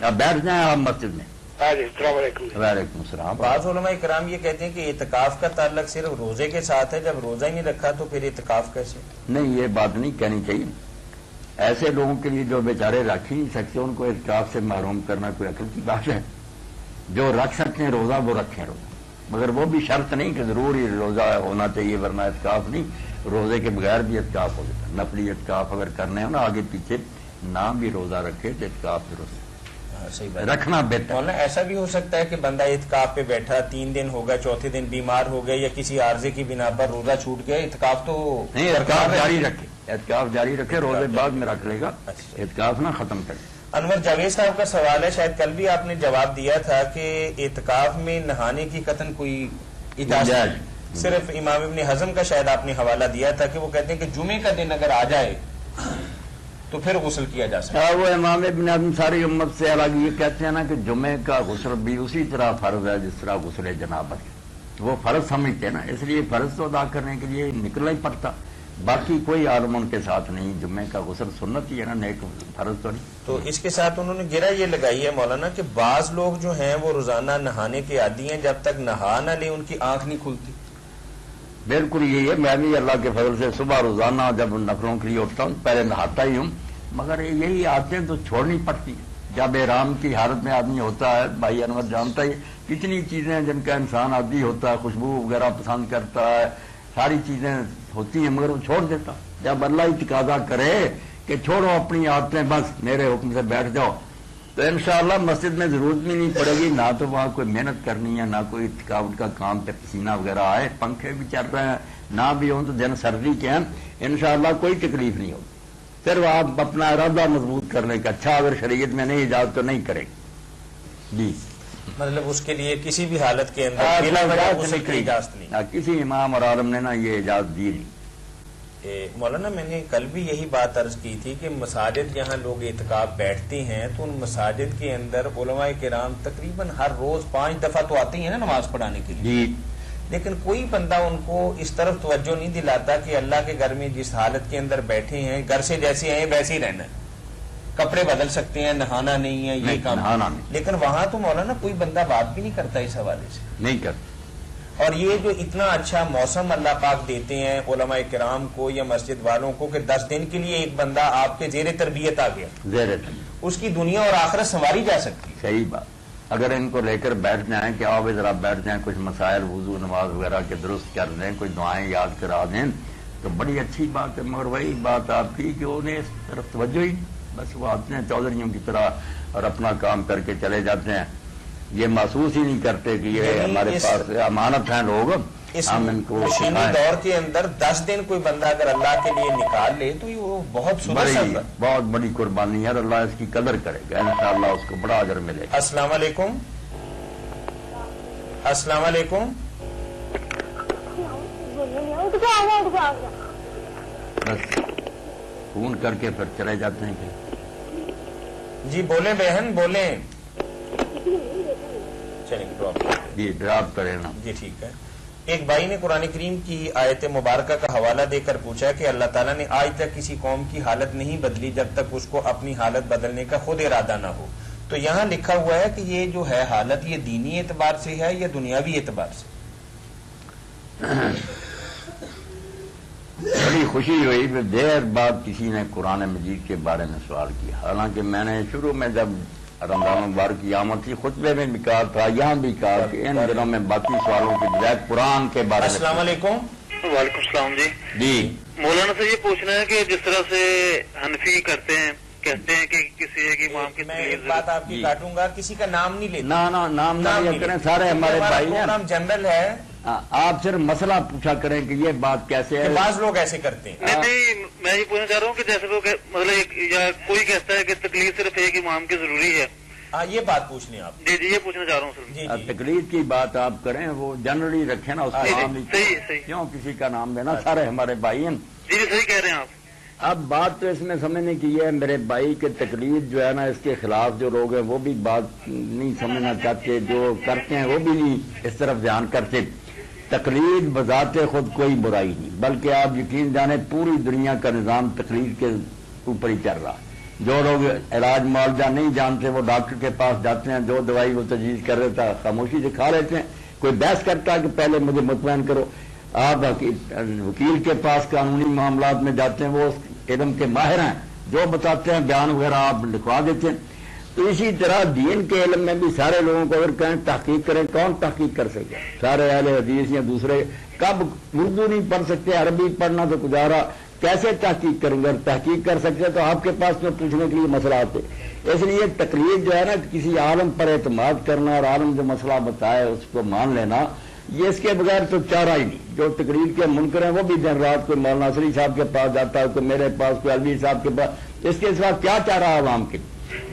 اب بیٹھ جائیں آپ مسجد میں. ہاں جی. السلام علیکم. وعلیکم السلام. بعض علماء کرام یہ کہتے ہیں کہ اعتکاف کا تعلق صرف روزے کے ساتھ ہے، جب روزہ ہی نہیں رکھا تو پھر اعتکاف کیسے؟ نہیں، یہ بات نہیں کہنی چاہیے. ایسے لوگوں کے لیے جو بیچارے رکھ ہی نہیں سکتے ان کو اعتکاف سے محروم کرنا کوئی عقل کی بات ہے. جو رکھ سکتے ہیں روزہ وہ رکھیں روزہ، مگر وہ بھی شرط نہیں کہ ضروری روزہ ہونا چاہیے ورنہ اعتکاف نہیں. روزے کے بغیر بھی اعتکاف ہو جاتا ہے. نفلی اعتکاف اگر کرنے ہو نا آگے پیچھے نہ بھی روزہ رکھے تو اعتکاف درست صحیح بات. رکھنا بہتر. مولانا ایسا بھی ہو سکتا ہے کہ بندہ اعتکاف پہ بیٹھا 3 دن ہو گئے، چوتھے دن بیمار ہو گئے یا کسی عارضے کی بنا پر روزہ چھوٹ گیا، اعتکاف تو نہیں، اعتکاف جاری رکھے، اعتکاف جاری رکھے، روزے بعد میں رکھ لے گا، اچھا. اعتکاف نہ ختم کرے. انور جاوید صاحب کا سوال ہے، شاید کل بھی آپ نے جواب دیا تھا کہ اعتکاف میں نہانے کی قطعاً کوئی اجازت نہیں. صرف امام ابن حزم کا شاید آپ نے حوالہ دیا تھا کہ وہ کہتے ہیں کہ جمعے کا دن اگر آ جائے تو پھر غسل کیا جا سکتا ہے. وہ امام ابن حزم ساری امت سے الگ یہ کہتے ہیں نا کہ جمعے کا غسل بھی اسی طرح فرض ہے جس طرح غسل جنابت ہے. وہ فرض سمجھتے ہیں نا، اس لیے فرض تو ادا کرنے کے لیے نکلنا ہی پڑتا. باقی کوئی عالم ان کے ساتھ نہیں. جمعے کا غسل سنت ہی ہے نا، نیک فرض تو نہیں. تو اس کے ساتھ انہوں نے گرہ یہ لگائی ہے مولانا کہ بعض لوگ جو ہیں وہ روزانہ نہانے کے عادی ہیں، جب تک نہا نہ لیں ان کی آنکھ نہیں کھلتی. بالکل یہی ہے. میں بھی اللہ کے فضل سے صبح روزانہ جب نفلوں کے لیے اٹھتا ہوں پہلے نہاتا ہی ہوں، مگر یہی عادتیں تو چھوڑنی پڑتی ہیں. جب احرام کی حالت میں آدمی ہوتا ہے، بھائی انور جانتا ہی کتنی چیزیں ہیں جن کا انسان عادی ہوتا ہے، خوشبو وغیرہ پسند کرتا ہے، ساری چیزیں ہوتی ہیں مگر وہ چھوڑ دیتا. جب اللہ ہی تقاضا کرے کہ چھوڑو اپنی عادتیں، بس میرے حکم سے بیٹھ جاؤ، تو انشاءاللہ مسجد میں ضرورت بھی نہیں پڑے گی. نہ تو وہاں کوئی محنت کرنی ہے، نہ کوئی تھکاوٹ کا کام پہ پسینہ وغیرہ آئے، پنکھے بھی چل رہے ہیں، نہ بھی ہوں تو دن سردی کے ہیں، انشاءاللہ کوئی تکلیف نہیں ہوگی. پھر آپ اپنا ارادہ مضبوط کرنے کا، اچھا اگر شریعت میں نہیں اجازت تو نہیں کرے جی. مطلب اس کے لیے کسی بھی حالت کے اندر بلا وجہ غسل کی اجازت نہیں. کسی امام اور عالم نے نا یہ اجازت دی نہیں. مولانا میں نے کل بھی یہی بات عرض کی تھی کہ مساجد جہاں لوگ اعتکاف بیٹھتے ہیں تو ان مساجد کے اندر علماء کرام تقریباً ہر روز 5 دفعہ تو آتے ہیں نا نماز پڑھانے کے لیے جی. لیکن کوئی بندہ ان کو اس طرف توجہ نہیں دلاتا کہ اللہ کے گھر میں جس حالت کے اندر بیٹھے ہیں، گھر سے جیسے آئے ویسے ہی رہنا ہے، کپڑے بدل سکتے ہیں، نہانا نہیں ہے، یہ نہیں، کام نہانا نہیں. لیکن وہاں تو مولانا کوئی بندہ بات بھی نہیں کرتا اس حوالے سے. نہیں کرتے. اور یہ جو اتنا اچھا موسم اللہ پاک دیتے ہیں علماء کرام کو یا مسجد والوں کو کہ 10 دن کے لیے ایک بندہ آپ کے زیر تربیت آ گیا، زیر تربیت اس کی دنیا اور آخرت سنواری جا سکتی ہے. صحیح بات. اگر ان کو لے کر بیٹھ جائیں کہ آؤ ذرا بیٹھ جائیں، کچھ مسائل وضو نماز وغیرہ کے درست کر دیں، کچھ دعائیں یاد کرا دیں تو بڑی اچھی بات ہے. مگر وہی بات آپ کی کہ انہیں اس طرف توجہ ہی بس وہ آتے ہیں چودھریوں کی طرح اور اپنا کام کر کے چلے جاتے ہیں. یہ محسوس ہی نہیں کرتے کہ یہ ہمارے پاس امانت ہیں لوگ، اس ہم ان کو مشینی دور کے اندر 10 دن کوئی بندہ اگر اللہ کے لیے نکال لے تو یہ بہت سنت بہت بڑی قربانی ہے. اللہ اس کی قدر کرے گا، انشاءاللہ اس کو بڑا اجر ملے گا. السلام علیکم. السلام علیکم. بس فون کر کے پھر چلے جاتے ہیں کہ جی بولیں بہن بولیں. چلیں ڈراپ جی ڈراپ کرے نا. جی ٹھیک ہے. ایک بھائی نے قرآن کریم کی آیت مبارکہ کا حوالہ دے کر پوچھا کہ اللہ تعالیٰ نے آج تک کسی قوم کی حالت نہیں بدلی جب تک اس کو اپنی حالت بدلنے کا خود ارادہ نہ ہو. تو یہاں لکھا ہوا ہے کہ یہ جو ہے حالت یہ دینی اعتبار سے ہے یا دنیاوی اعتبار سے؟ بڑی خوشی ہوئی کہ دیر بعد کسی نے قرآن مجید کے بارے میں سوال کیا. حالانکہ میں نے شروع میں جب رمضان مبارک کی آمد تھی، خطبے میں بھی کہا تھا، یہاں بھی کہا کہ ان دنوں میں باقی سوالوں کی بجائے قرآن کے بارے میں. السلام علیکم. وعلیکم السلام جی. جی مولانا سے یہ پوچھنا ہے کہ جس طرح سے حنفی کرتے ہیں، کہتے ہیں کہ کسی ایک امام کی میں ایک تقلید بات آپ کی کاٹوں گا، کسی کا نام نہیں لیتے. نام نہ لیا کریں، سارے ہمارے بھائی ہیں. نام جنرل ہے آپ صرف مسئلہ پوچھا کریں کہ یہ بات کیسے کہ ہے. بعض لوگ ایسے کرتے ہیں. نہیں میں یہ پوچھنا چاہ رہا ہوں کہ جیسے وہ مطلب یا کوئی کہتا ہے کہ تقلید صرف ایک امام کی ضروری ہے. ہاں یہ بات پوچھ لیں آپ. جی یہ پوچھنا چاہ رہا ہوں سر. جی تقلید کی بات آپ کریں، وہ جنرلی رکھیں نا، اس کو عام ہی. صحیح. کیوں کسی کا نام لینا، سارے ہمارے بھائی ہیں. جی صحیح کہہ رہے ہیں آپ. اب بات تو اس میں سمجھنے کی ہے میرے بھائی کے تقلید جو ہے نا، اس کے خلاف جو لوگ ہیں وہ بھی بات نہیں سمجھنا چاہتے، جو کرتے ہیں وہ بھی نہیں اس طرف دھیان کرتے. تقلید بذات خود کوئی برائی نہیں، بلکہ آپ یقین جانیں پوری دنیا کا نظام تقلید کے اوپر ہی چل رہا ہے. جو لوگ علاج معالجہ نہیں جانتے وہ ڈاکٹر کے پاس جاتے ہیں، جو دوائی وہ تجویز کر رہا تھا خاموشی سے کھا لیتے ہیں. کوئی بحث کرتا ہے کہ پہلے مجھے مطمئن کرو. آپ وکیل کے پاس قانونی معاملات میں جاتے ہیں، وہ اس علم کے ماہر ہیں، جو بتاتے ہیں بیان وغیرہ آپ لکھوا دیتے ہیں. تو اسی طرح دین کے علم میں بھی سارے لوگوں کو اگر کہیں تحقیق کریں، کون تحقیق کر سکے؟ سارے اہل حدیث یا دوسرے کب اردو نہیں پڑھ سکتے، عربی پڑھنا تو گزارا، کیسے تحقیق کریں گے؟ تحقیق کر سکتے تو آپ کے پاس میں پوچھنے کے لیے مسئلہ آتے. اس لیے تقلید جو ہے نا، کسی عالم پر اعتماد کرنا اور عالم جو مسئلہ بتائے اس کو مان لینا، یہ اس کے بغیر تو چارہ ہی نہیں. جو تقریر کے منکر ہیں وہ بھی دن رات کوئی مولانا ناصری صاحب کے پاس جاتا ہے، کوئی میرے پاس، کوئی علوی صاحب کے پاس. اس کے سوا کیا چارہ ہے عوام کے؟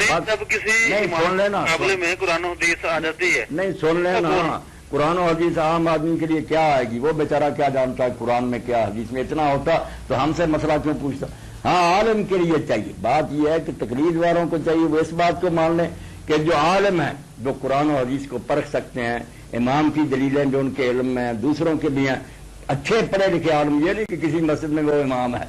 جب کسی سن لینا مقابلے میں قرآن و حدیث آ جاتی ہے. نہیں سن لینا، قرآن و حدیث عام آدمی کے لیے کیا آئے گی؟ وہ بیچارہ کیا جانتا ہے قرآن میں کیا حدیث میں؟ اتنا ہوتا تو ہم سے مسئلہ کیوں پوچھتا؟ ہاں عالم کے لیے چاہیے. بات یہ ہے کہ تقلید والوں کو چاہیے وہ اس بات کو مان لیں کہ جو عالم ہیں، جو قرآن و حدیث کو پرکھ سکتے ہیں، امام کی دلیلیں جو ان کے علم میں ہیں، دوسروں کے بھی ہیں، اچھے پڑھے لکھے عالم. یہ نہیں کہ کسی مسجد میں وہ امام ہے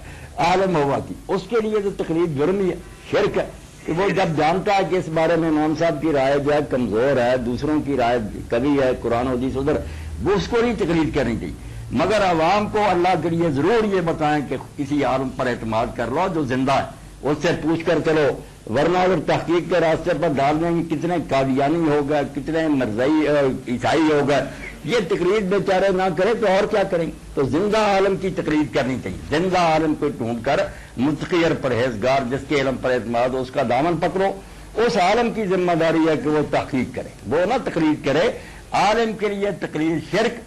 عالم ہوا کی، اس کے لیے تو تقلید جرم ہی ہے، شرک ہے. کہ وہ جب جانتا ہے کہ اس بارے میں امام صاحب کی رائے جو ہے کمزور ہے، دوسروں کی رائے کبھی ہے، قرآن و حدیث ادھر، وہ اس کو نہیں تقلید کرنی چاہیے. مگر عوام کو اللہ کے لیے ضرور یہ بتائیں کہ کسی عالم پر اعتماد کر لو جو زندہ ہے، اس سے پوچھ کر چلو. ورنہ اگر تحقیق کے راستے پر ڈال دیں گے کتنے قادیانی ہو گئے، کتنے مرزائی عیسائی ہو گئے. یہ تقلید بیچارے نہ کرے تو اور کیا کریں؟ تو زندہ عالم کی تقلید کرنی چاہیے. زندہ عالم کو ڈھونڈ کر متقی اور پرہیزگار جس کے علم پر اعتماد ہو اس کا دامن پکڑو. اس عالم کی ذمہ داری ہے کہ وہ تحقیق کرے، وہ نہ تقلید کرے. عالم کے لیے تقلید شرک،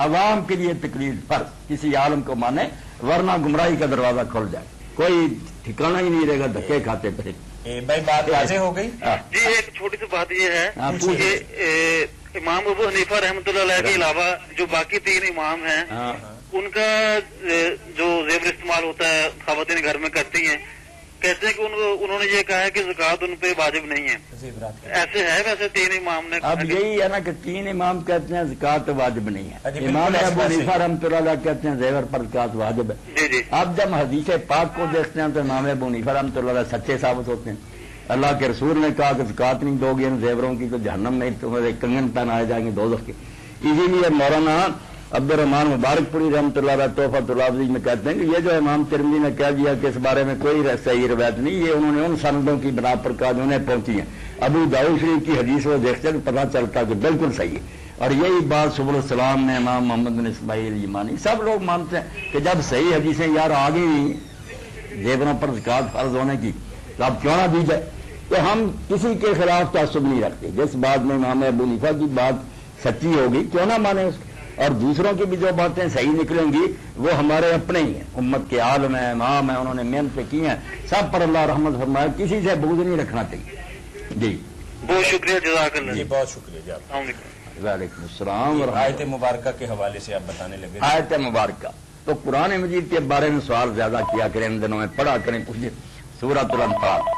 عوام کے لیے تقلید فرض. کسی عالم کو مانے ورنہ گمراہی کا دروازہ کھل جائے، کوئی ٹھکانا ہی نہیں رہے گا، دھکے کھاتے پھرے. بھائی بات واضح ہو گئی. جی ایک چھوٹی سی بات یہ ہے کہ امام ابو حنیفہ رحمۃ اللہ علیہ کے علاوہ جو باقی 3 امام ہیں ان کا جو زیور استعمال ہوتا ہے خواتین گھر میں کرتی ہیں، کہتے ہیں کہ انہوں نے یہ کہا ہے کہ زکوٰۃ ان پہ واجب نہیں ہے. ایسے ہے ویسے 3 امام نے؟ اب یہی ہے نا کہ 3 امام کہتے ہیں زکوٰۃ واجب نہیں ہے، امام ابو حنیفہ رحمۃ اللہ علیہ کہتے ہیں زیور پر زکوٰۃ واجب ہے. جی اب جب حدیث پاک کو دیکھتے ہیں تو امام ابو حنیفہ رحمۃ اللہ علیہ سچے ثابت ہوتے ہیں. اللہ کے رسول نے کہا کہ زکوٰۃ نہیں دو گے ان زیوروں کی تو جہنم میں تمہارے کنگن پہنائے جائیں گے دوزخ کے. اسی لیے مولانا عبد الرحمان مبارک پوری رحمۃ اللہ علیہ تحفۃ العابدین میں کہتے ہیں کہ یہ جو امام ترمذی نے کہہ دیا کہ اس بارے میں کوئی صحیح روایت نہیں، یہ انہوں نے ان سندوں کی بنا پر کہا جو انہیں پہنچی ہیں. ابو داؤد شریف کی حدیث وہ دیکھتے ہیں پتہ چلتا کہ بالکل صحیح ہے. اور یہی بات سبل السلام میں امام محمد بن اسماعیل یمانی سب لوگ مانتے ہیں کہ جب صحیح حدیثیں یار آ گئی زیوروں پر زکوٰۃ فرض ہونے کی تو اب کیوں نہ دی جائے. تو ہم کسی کے خلاف تعصب نہیں رکھتے. جس بات میں امام ابو حنیفہ کی بات سچی ہوگی کیوں نہ مانے اس کو، اور دوسروں کی بھی جو باتیں صحیح نکلیں گی وہ ہمارے اپنے ہی ہیں، امت کے عالم ہیں، امام ہیں، انہوں نے محنت کی ہیں، سب پر اللہ رحمت فرمائے. کسی سے بغض نہیں رکھنا چاہیے. جی بہت شکریہ، جزاک اللہ. جی بہت شکریہ جی. السلام علیکم. وعلیکم السلام. اور آیت مبارکہ کے حوالے سے آپ بتانے لگے. آیت مبارکہ تو قرآن مجید کے بارے میں سوال زیادہ کیا کریں، ان دنوں میں پڑھا کریں. پوچھیں سورۃ الانفال.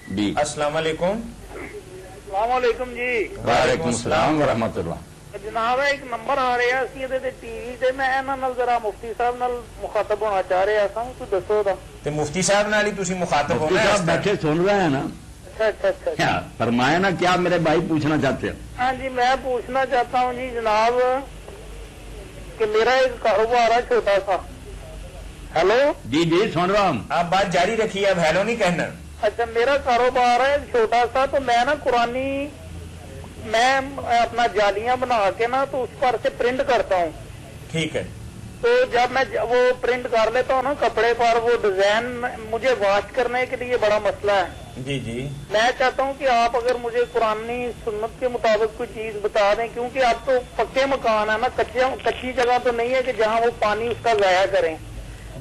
جی السلام علیکم. السلام علیکم جی. وعلیکم السلام ورحمۃ اللہ. جناب ایک نمبر آ رہا سی ٹی وی تے میں انہاں نال ذرا مفتی صاحب نال مخاطب ہونا چاہ رہا سا، کوئی دسو دا. تے مفتی صاحب نال ہی تسی مخاطب مفتی ہونا ہے. صاحب بیٹھے سن رہے ہیں نا. اچھا کیا فرمائے نا، کیا میرے بھائی پوچھنا چاہتے ہیں؟ ہاں جی میں پوچھنا چاہتا ہوں جی جناب کہ میرا ایک کاروبار ہے چھوٹا سا. ہیلو جی جی سن رہا ہوں. آپ بات جاری رکھیے، اب ہیلو نہیں کہنا. اچھا میرا کاروبار ہے چھوٹا سا، تو میں نا قرآنی میں اپنا جالیاں بنا کے نا تو اس پر سے پرنٹ کرتا ہوں. ٹھیک ہے. تو جب میں وہ پرنٹ کر لیتا ہوں نا کپڑے پر، وہ ڈیزائن مجھے واش کرنے کے لیے بڑا مسئلہ ہے. جی جی. میں چاہتا ہوں کہ آپ اگر مجھے قرآنی سنت کے مطابق کوئی چیز بتا دیں، کیونکہ اب تو پکے مکان ہے نا، کچی جگہ تو نہیں ہے کہ جہاں وہ پانی اس کا ضائع کریں.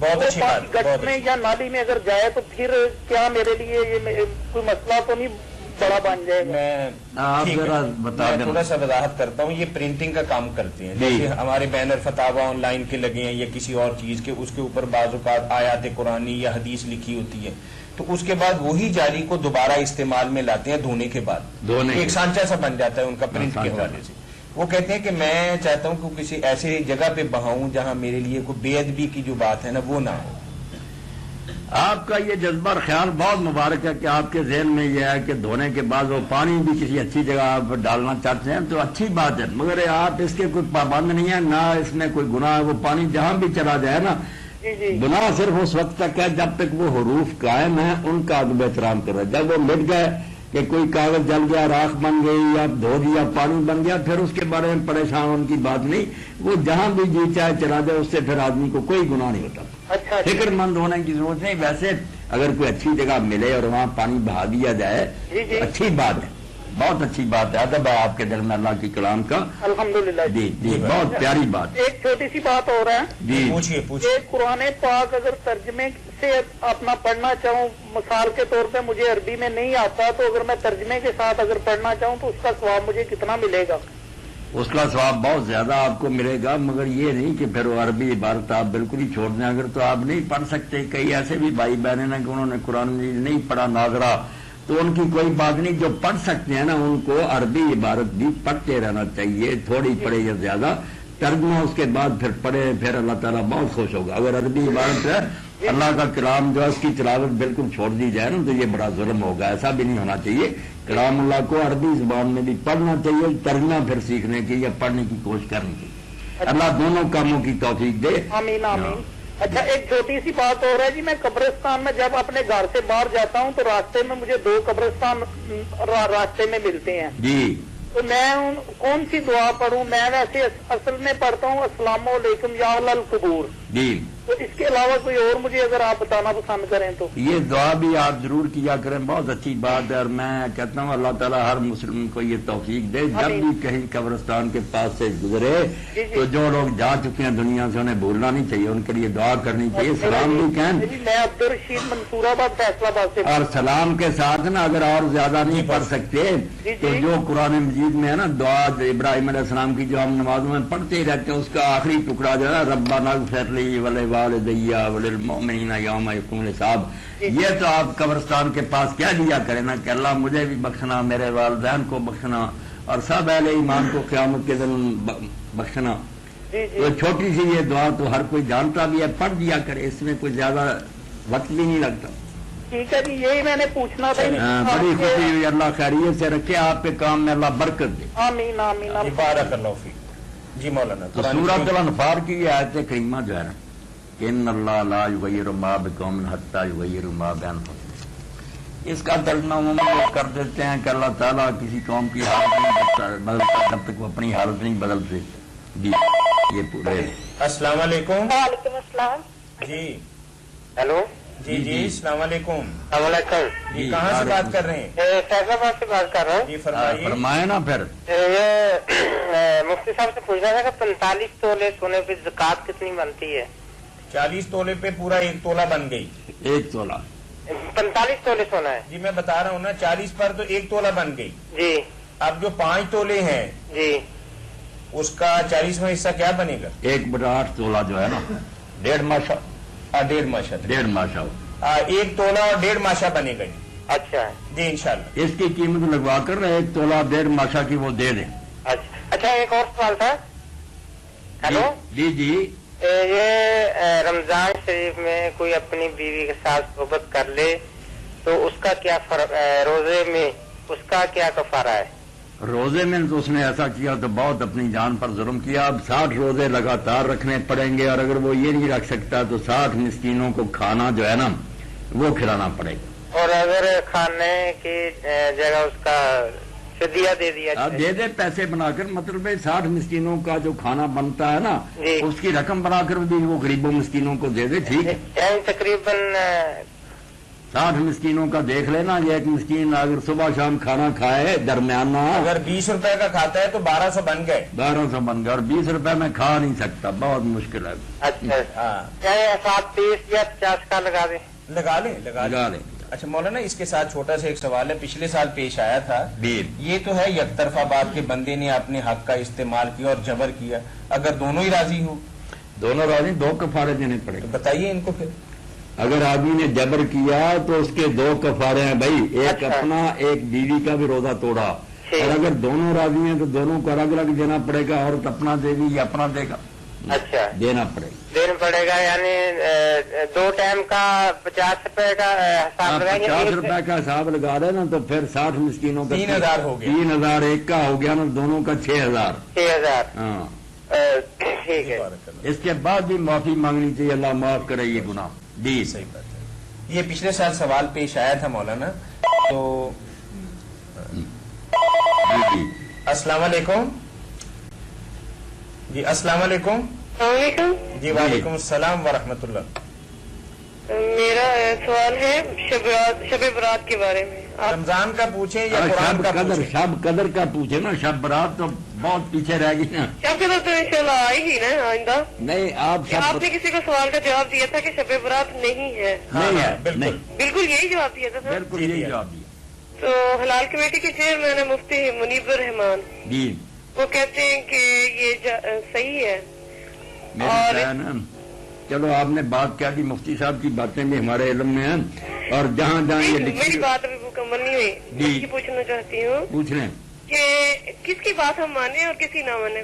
بہت اچھی بات. گٹ میں یا نالی میں اگر جائے تو پھر کیا میرے لیے یہ کوئی مسئلہ تو نہیں بڑا بن جائے گا؟ میں تھوڑا سا وضاحت کرتا ہوں. یہ پرنٹنگ کا کام کرتے ہیں، جیسے ہمارے بینر فتاوا آن لائن کے لگے ہیں یا کسی اور چیز کے، اس کے اوپر بعض اوقات آیات قرآنی یا حدیث لکھی ہوتی ہے، تو اس کے بعد وہی جالی کو دوبارہ استعمال میں لاتے ہیں دھونے کے بعد. ایک سانچہ سا بن جاتا ہے ان کا پرنٹ کے حوالے سے. وہ کہتے ہیں کہ میں چاہتا ہوں کہ کسی ایسے جگہ پہ بہاؤں جہاں میرے لیے کوئی بے ادبی کی جو بات ہے نا وہ نہ ہو. آپ کا یہ جذبہ اور خیال بہت مبارک ہے کہ آپ کے ذہن میں یہ ہے کہ دھونے کے بعد وہ پانی بھی کسی اچھی جگہ آپ ڈالنا چاہتے ہیں، تو اچھی بات ہے، مگر آپ اس کے کوئی پابند نہیں ہے، نہ اس میں کوئی گناہ ہے. وہ پانی جہاں بھی چلا جائے نا، گناہ صرف اس وقت تک ہے جب تک وہ حروف قائم ہیں، ان کا ادب احترام کر رہا ہے. جب وہ مٹ گئے کہ کوئی کاغذ جل گیا، راکھ بن گئی یا دھو دیا، پانی بن گیا، پھر اس کے بارے میں پریشان ہونے کی بات نہیں. وہ جہاں بھی جی چاہے چلا جائے، اس سے پھر آدمی کو کوئی گناہ نہیں ہوتا. فکر مند ہونے کی ضرورت نہیں. ویسے اگر کوئی اچھی جگہ ملے اور وہاں پانی بہا دیا جائے اچھی بات ہے، بہت اچھی بات ہے. ادب ہے آپ کے دل میں اللہ کی کلام کا، الحمدللہ. جی جی بہت پیاری بات. ایک چھوٹی سی بات ہو رہا ہے جی پوچھیے. قرآن پاک اگر ترجمے سے اپنا پڑھنا چاہوں، مثال کے طور پہ مجھے عربی میں نہیں آتا، تو اگر میں ترجمے کے ساتھ اگر پڑھنا چاہوں تو اس کا ثواب مجھے کتنا ملے گا؟ اس کا ثواب بہت زیادہ آپ کو ملے گا، مگر یہ نہیں کہ پھر وہ عربی عبارت آپ بالکل ہی چھوڑ دیں. اگر تو آپ نہیں پڑھ سکتے، کئی ایسے بھی بھائی بہنیں ہیں کہ انہوں نے قرآن مجید نہیں پڑھا ناظرہ، تو ان کی کوئی بات نہیں. جو پڑھ سکتے ہیں نا ان کو عربی عبارت بھی پڑھتے رہنا چاہیے، تھوڑی پڑھے یا زیادہ، ترجمہ اس کے بعد پھر پڑھے، پھر اللہ تعالیٰ بہت خوش ہوگا. اگر عربی عبارت ہے اللہ کا کلام جو ہے اس کی تلاوت بالکل چھوڑ دی جائے نا تو یہ بڑا ظلم ہوگا. ایسا بھی نہیں ہونا چاہیے. کلام اللہ کو عربی زبان میں بھی پڑھنا چاہیے، ترجمہ پھر سیکھنے کی یا پڑھنے کی کوشش کرنی چاہیے. اللہ دونوں کاموں کی توفیق دے. آمین آمین. اچھا ایک چھوٹی سی بات ہو رہا ہے جی، میں قبرستان میں جب اپنے گھر سے باہر جاتا ہوں تو راستے میں مجھے 2 قبرستان راستے میں ملتے ہیں جی، تو میں کون سی دعا پڑھوں؟ میں ویسے اصل میں پڑھتا ہوں السلام علیکم یا اہل القبور. جی تو اس کے علاوہ کوئی اور مجھے اگر آپ بتانا پسند کریں تو؟ یہ دعا بھی آپ ضرور کیا کریں، بہت اچھی بات ہے. اور میں کہتا ہوں اللہ تعالیٰ ہر مسلم کو یہ توفیق دے، جب بھی کہیں قبرستان کے پاس سے گزرے تو جو لوگ جا چکے ہیں دنیا سے انہیں بھولنا نہیں چاہیے، ان کے لیے دعا کرنی چاہیے، سلام بھی کہیں. میں عبدالرشید منصور آباد فیصلہ آباد سے. اور سلام کے ساتھ نا اگر اور زیادہ نہیں پڑھ سکتے تو جو قرآن مجید میں ہے نا دعا ابراہیم علیہ السلام کی جو ہم نمازوں میں پڑھتے ہی رہتے ہیں، اس کا آخری ٹکڑا جو ہے ربنا اغفر لی ولوالدی وللمؤمنین یوم یقوم الحساب، یہ تو آپ قبرستان کے پاس کیا دیا کریں نا کہ اللہ مجھے بھی بخشنا، میرے والدین کو بخشنا، اور سب اہل ایمان کو قیامت کے دن بخشنا. تو چھوٹی سی یہ دعا تو ہر کوئی جانتا بھی ہے، پڑھ دیا کرے، اس میں کوئی زیادہ وقت بھی نہیں لگتا. ٹھیک ہے جی، یہی میں نے پوچھنا تھا. بڑی خوشی ہوئی، اللہ خیریت سے رکھے، آپ کے کام میں اللہ برکت دے. آمین آمین. بارک اللہ فیک. جی مولانا. تو سورۃ الانفال کی یہ آیت کریمہ جو ہے نا کہ ان اللہ لا یغیر ما بقوم حتی یغیروا ما بانفسہم، اس کا ترجمہ عموماً کر دیتے ہیں کہ اللہ تعالیٰ کسی قوم کی حالت نہیں بدلتا جب تک وہ اپنی حالت نہیں بدلتے. جی یہ پورے. السلام علیکم. وعلیکم السلام. جی ہیلو. جی جی السلام علیکم. السلام علیکم. جی کہاں سے بات کر رہے ہیں؟ فیصلہ آباد سے بات کر رہا ہوں. جی فرمائیے. فرمائے نا. پھر یہ مفتی صاحب سے پوچھنا تھا کہ 45 تولے سونے پہ زکوٰۃ کتنی بنتی ہے؟ 40 تولے پہ پورا 1 تولہ بن گئی. 1 تولہ 45 تولے سونا ہے. جی میں بتا رہا ہوں نا، 40 پر تو 1 تولہ بن گئی. جی. اب جو 5 تولے ہیں جی اس کا 40واں حصہ کیا بنے گا؟ 1/8 تولہ جو ہے نا 1.5 ماشا. 1.5 ماشا. 1.5 ماشا 1 تولہ اور 1.5 ماشا بنے گا. اچھا جی انشاءاللہ. اس کی قیمت لگوا کر 1 تولہ 1.5 ماشا کی وہ دے دیں. اچھا ایک اور سوال تھا. ہیلو. جی جی. یہ رمضان شریف میں کوئی اپنی بیوی کے ساتھ صحبت کر لے تو اس کا کیا روزے میں اس کا کیا کفارہ ہے؟ روزے میں تو اس نے ایسا کیا تو بہت اپنی جان پر ظلم کیا. اب 60 روزے لگاتار رکھنے پڑیں گے، اور اگر وہ یہ نہیں رکھ سکتا تو 60 مسکینوں کو کھانا جو ہے نا وہ کھلانا پڑے گا. اور اگر کھانے کی جگہ اس کا فدیہ دے دیا آپ جائے؟ دے دے پیسے بنا کر، مطلب 60 مسکینوں کا جو کھانا بنتا ہے نا جی۔ اس کی رقم بنا کر بھی وہ غریبوں مسکینوں کو دے دے، ٹھیک ہے؟ یعنی تقریباً 60 مسکینوں کا دیکھ لینا، یہ ایک مسکین اگر صبح شام کھانا کھائے درمیانہ اگر 20 روپے کا کھاتا ہے تو 1200 بن گئے. 1200 بن گیا، اور 20 روپے میں کھا نہیں سکتا، بہت مشکل ہے. اچھا ہاں یعنی 30 یا 50 کا لگا دیں. لگا لیں لگا لگا لیں. لیں. اچھا مولانا اس کے ساتھ چھوٹا سا ایک سوال ہے، پچھلے سال پیش آیا تھا، جی یہ تو ہے یک طرفہ بات کے بندے نے اپنے حق کا استعمال کیا اور جبر کیا، اگر دونوں ہی راضی ہوں دونوں راضی، 2 کفارے دینے پڑے تو گا. بتائیے ان کو پھر. اگر آدمی نے جبر کیا تو اس کے 2 کفارے ہیں بھائی، ایک اچھا. اپنا ایک بیوی کا بھی روزہ توڑا، ٹھیک. اور اگر دونوں راضی ہیں تو دونوں کو الگ الگ دینا پڑے گا، عورت اپنا دے گی یا اپنا دے گا، اچھا دینا پڑے گا. دینا پڑے گا. یعنی 2 ٹائم کا 50 روپے کا حساب لگائیں گے. 50 روپے کا حساب لگا رہے نا، تو پھر 60 مسکینوں کا 3000 ہو گیا. 3000 ایک کا ہو گیا نا، دونوں کا 6000. 6000. ہاں، ٹھیک ہے. اس کے بعد بھی معافی مانگنی چاہیے، اللہ معاف کرے یہ گناہ. جی صحیح بات ہے. یہ پچھلے سال سوال پیش آیا تھا مولانا. تو جی السلام علیکم. جی السلام علیکم. السلام علیکم. جی وعلیکم السلام ورحمۃ اللہ. میرا سوال ہے شب برات کے بارے میں. آپ رمضان کا پوچھیں یا قرآن شب کا قدر، پوچھیں؟ شب قدر کا پوچھے نا، شب برات تو بہت پیچھے رہ گئی نا. شب کے تو انشاءاللہ آئے گی نا آئندہ. نہیں آپ آپ نے کسی کو سوال کا جواب دیا تھا کہ شب برات نہیں ہے. نہیں ہے، بالکل. نہیں، بالکل یہی جواب دیا تھا سر. بالکل جی، یہی جی. جواب دیا. تو حلال کمیٹی کے چیئرمین ہے مفتی منیب الرحمان، جی وہ کہتے ہیں کہ یہ صحیح ہے. میرے اور خیال ہے نا، چلو آپ نے بات کیا کہ مفتی صاحب کی باتیں بھی ہمارے علم میں ہیں، اور جہاں جہاں یہ میری لکھی بات ابھی مکمل نہیں ہوئی. جی. میں یہ پوچھنا چاہتی ہوں پوچھ لیں. کہ کس کی بات ہم مانیں اور کس کی نہ مانیں،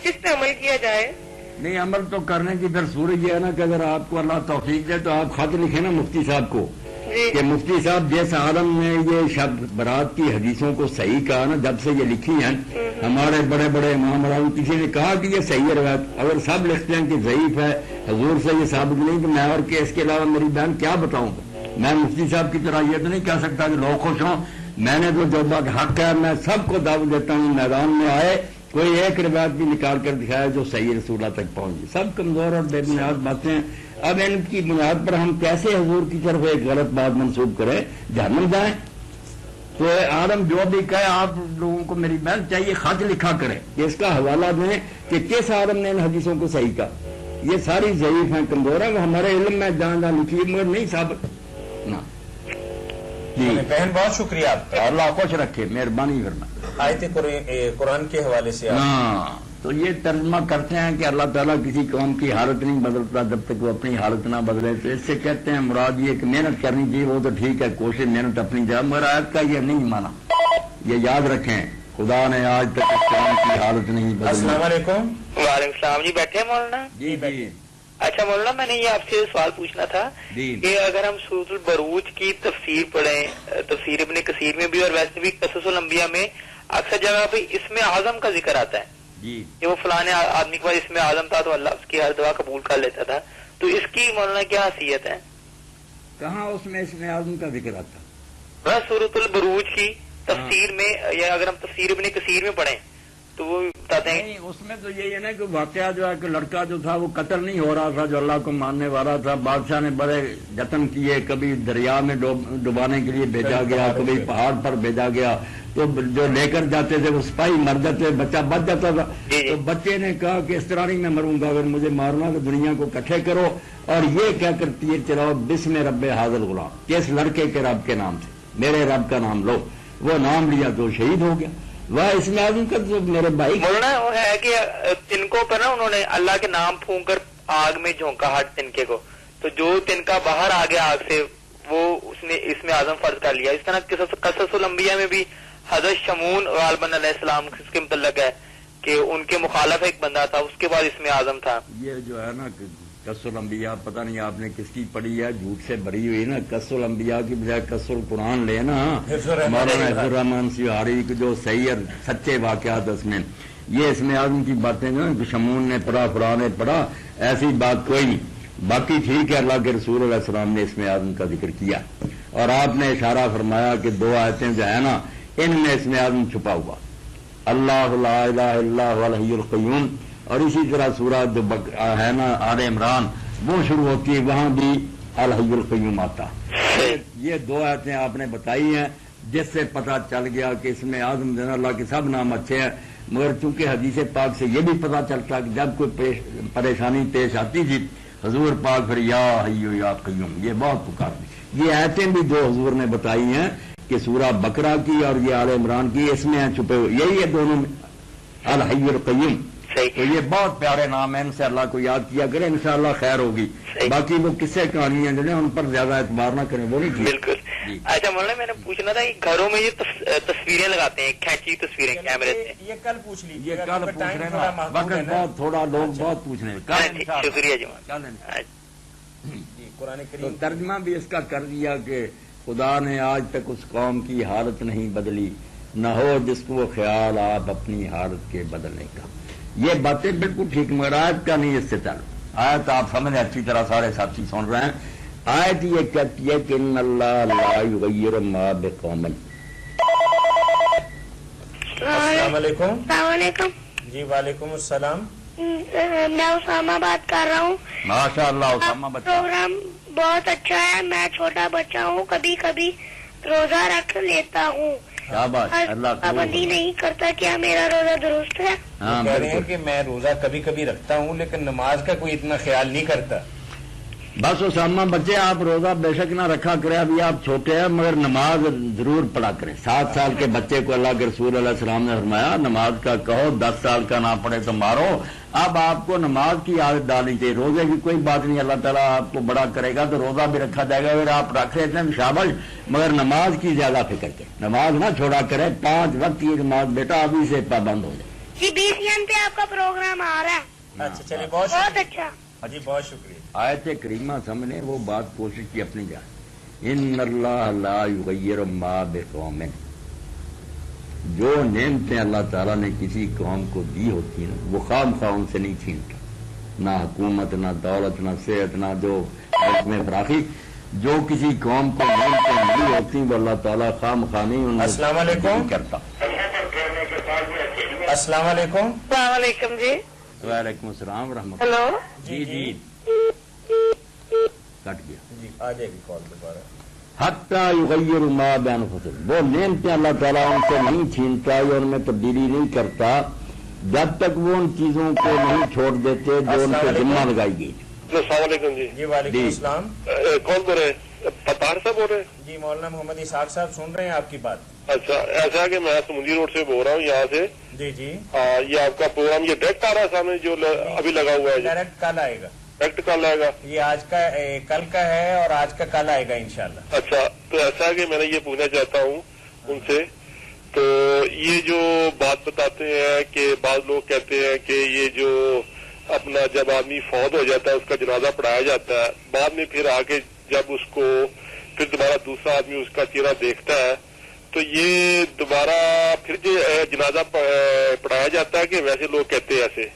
کس پہ عمل کیا جائے. نہیں، عمل تو کرنے کی پھر صورت یہ ہے نا کہ اگر آپ کو اللہ توفیق دے تو آپ خط لکھیں نا مفتی صاحب کو جی کہ مفتی صاحب جس عالم نے یہ شب برات کی حدیثوں کو صحیح کہا نا، جب سے یہ لکھی ہیں ہمارے بڑے بڑے امام راوی، کسی نے کہا کہ یہ صحیح ہے روایت، اگر سب لکھتے ہیں کہ ضعیف ہے، حضور سے یہ ثابت نہیں، تو میں اور کہ اس کے علاوہ میری بہن کیا بتاؤں گا. میں مفتی صاحب کی طرح یہ تو نہیں کہہ سکتا کہ لوگ خوش ہوں. میں نے تو جو بات حق ہے میں سب کو دعوت دیتا ہوں، میدان میں آئے کوئی ایک روایت بھی نکال کر دکھایا جو صحیح رسولہ تک پہنچی. سب کمزور اور بے بنیاد باتیں ہیں. اب ان کی بنیاد پر ہم کیسے حضور کی طرف ایک غلط بات منسوب کریں، جہنم جائیں. تو عالم جو بھی کہے، آپ لوگوں کو میری بہن چاہیے خط لکھا کریں کہ اس کا حوالہ دیں کہ کس عالم نے ان حدیثوں کو صحیح کہا. یہ ساری ضعیف ہیں، کمزور ہیں، وہ ہمارے علم میں جہاں جہاں لکھی ہے مگر نہیں ثابت. جی بہن بہت شکریہ آپ کا. اللہ خوش رکھے، مہربانی کرنا. آیت قرآن کے حوالے سے آپ ہاں، تو یہ ترجمہ کرتے ہیں کہ اللہ تعالیٰ کسی قوم کی حالت نہیں بدلتا جب تک وہ اپنی حالت نہ بدلے. تو اس سے کہتے ہیں مراد یہ کہ محنت کرنی چاہیے، وہ تو ٹھیک ہے، کوشش محنت اپنی جگہ، مگر آیت کا یہ نہیں مانا. یہ یاد رکھیں، خدا نے آج تک اس قوم کی حالت نہیں بدلی. السلام علیکم. وعلیکم السلام. جی بیٹھے ہیں مولانا. جی جی اچھا مولانا، میں نے یہ آپ سے سوال پوچھنا تھا جی کہ اگر ہم سورۃ البروج کی تفسیر پڑھیں، تفسیر ابن کثیر میں بھی اور ویسے بھی قصص الانبیاء میں اکثر جگہ پہ اسم اعظم کا ذکر آتا ہے جی کہ وہ فلاں آدمی کے پاس اسم اعظم تھا تو اللہ اس کی ہر دعا قبول کر لیتا تھا. تو اس کی مولانا کیا حیثیت ہے؟ کہاں اس میں اسم اعظم کا ذکر آتا؟ بس سورۃ البروج کی تفسیر میں، یا اگر ہم تفسیر ابن کثیر میں پڑھیں تو وہ بتاتے ہیں. نہیں، اس میں تو یہی ہے نا کہ واقعہ جو ہے کہ لڑکا جو تھا وہ قتل نہیں ہو رہا تھا، جو اللہ کو ماننے والا تھا. بادشاہ نے بڑے جتن کیے، کبھی دریا میں ڈبانے کے لیے بھیجا گیا، کبھی پہاڑ پر بھیجا گیا. تو جو لے کر جاتے تھے وہ سپاہی مر جاتے، بچہ بچ جاتا تھا. تو بچے نے کہا کہ اس طرح نہیں میں مروں گا، اگر مجھے مارنا تو دنیا کو اکٹھے کرو اور یہ کہہ کر تیر چلاؤ بسم رب حاضر غلام، کہ اس لڑکے کے رب کے نام سے میرے رب کا نام لو. وہ نام لیا تو شہید ہو گیا. وہ اس میں اعظم کا تو میرے بھائی مولانا وہ ہے کہ تنکوں پر نا انہوں نے اللہ کے نام پھونک کر آگ میں جھونکا ہر تنکے کو، تو جو تنکا باہر آ گیا آگ سے وہ اس نے اس میں اعظم فرض کر لیا. اس طرح قصص الانبیاء میں بھی حضرت شمون غالباً علیہ السلام اس کے متعلق ہے کہ ان کے مخالف ایک بندہ تھا، اس کے بعد اس میں اعظم تھا. یہ جو ہے نا قصص الانبیاء، پتہ نہیں آپ نے کس کی پڑھی ہے، جھوٹ سے بھری ہوئی نا. قصص الانبیاء کی بجائے قصص القرآن لے نا، مولانا حفظ الرحمان سیواری کے جو صحیح اور سچے واقعات اس میں. یہ اس میں اعظم کی باتیں جو شمون نے پڑھا، قرآن نے پڑھا، ایسی بات کوئی نہیں. باقی ٹھیک ہے، اللہ کے رسول علیہ السلام نے اسم اعظم کا ذکر کیا اور آپ نے اشارہ فرمایا کہ 2 آیتیں جو ہے نا ان میں اسم اعظم چھپا ہوا، اللہ لا الہ الا هو الحی القیوم، اور اسی طرح سورہ جو ہے نا آل عمران وہ شروع ہوتی ہے، وہاں بھی الحی القیوم آتا۔ یہ 2 آیتیں آپ نے بتائی ہیں جس سے پتہ چل گیا کہ اس میں اعظم جو ہے اللہ کے سب نام اچھے ہیں، مگر چونکہ حدیث پاک سے یہ بھی پتہ چلتا کہ جب کوئی پریشانی پیش آتی تھی حضور پاک پھر یا حی یا قیوم یہ بہت پکارتے۔ یہ آیتیں بھی 2 حضور نے بتائی ہیں کہ سورہ بقرہ کی اور یہ آل عمران کی، اس میں ہیں چھپے ہوئے، یہی ہے دونوں میں الحی القیوم۔ تو یہ بہت پیارے نام ہیں، ان سے اللہ کو یاد کیا کریں، انشاءاللہ خیر ہوگی۔ باقی وہ قصے کہانیاں جو ہیں ان پر زیادہ اعتبار نہ کریں، وہ نہیں ٹھیک۔ بالکل۔ اچھا مولانا میں نے پوچھنا تھا کہ گھروں میں یہ تصویریں لگاتے ہیں، کھینچی تصویریں کیمرے سے، یہ کل پوچھ لیجیے، یہ کل پوچھ رہے ہیں، وقت بہت تھوڑا، لوگ بہت پوچھ رہے ہیں۔ شکریہ جی۔ قرآن تو کریم ترجمہ بھی اس کا کر دیا کہ خدا نے آج تک اس قوم کی حالت نہیں بدلی، نہ ہو جس کو وہ خیال آپ اپنی حالت کے بدلنے کا۔ یہ باتیں بالکل ٹھیک، مگر آیت کا نہیں اس سے تعلق۔ آیت آپ سمجھیں اچھی طرح، سارے ساتھی سن رہے ہیں۔ آیت یہ کہتی ہے کہ ان اللہ لا یغیر ما بقوم۔ السلام علیکم۔ السلام علیکم۔ جی وعلیکم السلام۔ میں اسامہ بات کر رہا ہوں۔ ماشاء اللہ اسامہ بچہ، پروگرام بہت اچھا ہے، میں چھوٹا بچہ ہوں، کبھی کبھی روزہ رکھ لیتا ہوں، شاباش، اللہ پابندی نہیں کرتا، کیا میرا روزہ درست ہے؟ ہاں کہہ رہے ہیں بالکل۔ کہ میں روزہ کبھی کبھی رکھتا ہوں لیکن نماز کا کوئی اتنا خیال نہیں کرتا۔ بس اسامہ بچے آپ روزہ بے شک نہ رکھا کریں، ابھی آپ چھوٹے ہیں، مگر نماز ضرور پڑھا کریں۔ 7 سال کے بچے کو اللہ کے رسول علیہ السلام نے فرمایا نماز کا کہو، 10 سال کا نہ پڑھے تو مارو۔ اب آپ کو نماز کی عادت ڈالنی چاہیے، روزے کی کوئی بات نہیں، اللہ تعالیٰ آپ کو بڑا کرے گا تو روزہ بھی رکھا جائے گا، اگر آپ رکھ لیتے ہیں شاباش، مگر نماز کی زیادہ فکر کریں، نماز نہ چھوڑا کریں، 5 وقت کی نماز بیٹا ابھی سے پابند ہو جائے۔ جی 20 پہ آپ کا پروگرام آ رہا ہے، اچھا چلیے، بہت بہت شکریہ اچھا۔ جی، بہت شکریہ۔ آیت کریمہ سامنے وہ بات کوشش کی اپنی جان، ان اللہ لا یغیر ما بقوم، جو نعمتیں اللہ تعالیٰ نے کسی قوم کو دی ہوتی ہیں وہ خام خواہ ان سے نہیں چھینتا، نہ حکومت، نہ دولت، نہ صحت، نہ جو ملک میں فراخی، جو کسی قوم کو نعمتیں ملی ہوتی ہیں وہ اللہ تعالیٰ خام خواہ نہیں ان السلام علیکم۔ کرتا۔ السلام علیکم۔ السلام علیکم جی۔ وعلیکم السلام ورحمۃ ہلو۔ اللہ۔ جی کٹ گیا۔ جی آ جائے گی کال دوبارہ۔ حتیٰ یغیر ما بانفسہم، وہ نعمتیں اللہ تعالیٰ ان سے نہیں چھینتا یا ان میں تبدیلی نہیں کرتا جب تک وہ ان چیزوں کو نہیں چھوڑ دیتے جو ان پہ ذمہ لگائی گئی۔ السلام علیکم جی۔ جی وعلیکم السلام۔ کون بول رہے ہیں؟ پتار صاحب بول رہے ہیں؟ جی مولانا محمد اسحاق صاحب سن رہے ہیں آپ کی بات۔ اچھا، ایسا ہے کہ میں سمندری روڈ سے بول رہا ہوں یہاں سے۔ جی جی، یہ آپ کا پروگرام یہ ڈائریکٹ آ رہا ہے سامنے جو ابھی لگا ہوا ہے؟ ڈائریکٹ کل آئے گا، ڈائریکٹ کل آئے گا؟ یہ آج کا کل کا ہے اور آج کا کل آئے گا انشاءاللہ۔ اچھا، تو ایسا ہے کہ میں نے یہ پوچھنا چاہتا ہوں ان سے، تو یہ جو بات بتاتے ہیں کہ بعض لوگ کہتے ہیں کہ یہ جو اپنا جب آدمی فوت ہو جاتا ہے اس کا جنازہ پڑھایا جاتا ہے، بعد میں پھر آگے جب اس کو پھر دوبارہ دوسرا آدمی اس کا چہرہ دیکھتا ہے تو یہ دوبارہ پھر جنازہ پڑھایا جاتا ہے کہ ویسے لوگ کہتے ہیں ایسے؟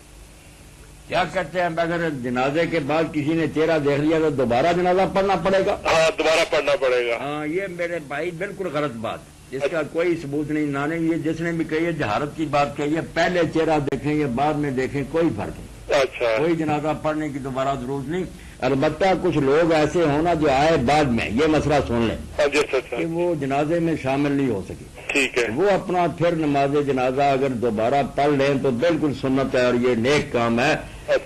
کیا کہتے ہیں اگر جنازے کے بعد کسی نے چہرہ دیکھ لیا تو دوبارہ جنازہ پڑھنا پڑے گا؟ ہاں، دوبارہ پڑھنا پڑے گا۔ ہاں، یہ میرے بھائی بالکل غلط بات، اس کا کوئی ثبوت نہیں، نہ یہ جس نے بھی کہی ہے جہارت کی بات کہی ہے، پہلے چہرہ دیکھیں یا بعد میں دیکھیں کوئی فرق نہیں، اچھا، کوئی جنازہ پڑھنے کی دوبارہ ضرورت نہیں۔ البتہ کچھ لوگ ایسے ہونا جو آئے بعد میں، یہ مسئلہ سن لیں ہاں جی، اچھا کہ وہ جنازے میں شامل نہیں ہو سکی، ٹھیک ہے، وہ اپنا پھر نماز جنازہ اگر دوبارہ پڑھ لیں تو بالکل سنت ہے اور یہ نیک کام ہے،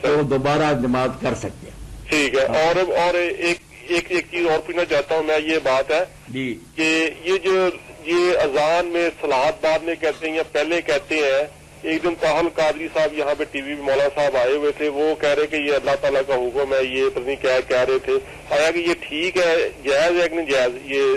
تو وہ دوبارہ جماعت کر سکتے ہیں۔ ٹھیک ہے۔ اور ایک چیز اور پوچھنا چاہتا ہوں میں، یہ بات ہے جی کہ یہ اذان میں صلاحت بعد میں کہتے ہیں یا پہلے کہتے ہیں؟ ایک دن طاہل قادری صاحب یہاں پہ ٹی وی پہ مولانا صاحب آئے ہوئے تھے، وہ کہہ رہے کہ یہ اللہ تعالیٰ کا حکم ہے، یہ پتہ نہیں کیا کہہ رہے تھے، آیا کہ یہ ٹھیک ہے، جائز ہے کہ نہیں جائز؟ یہ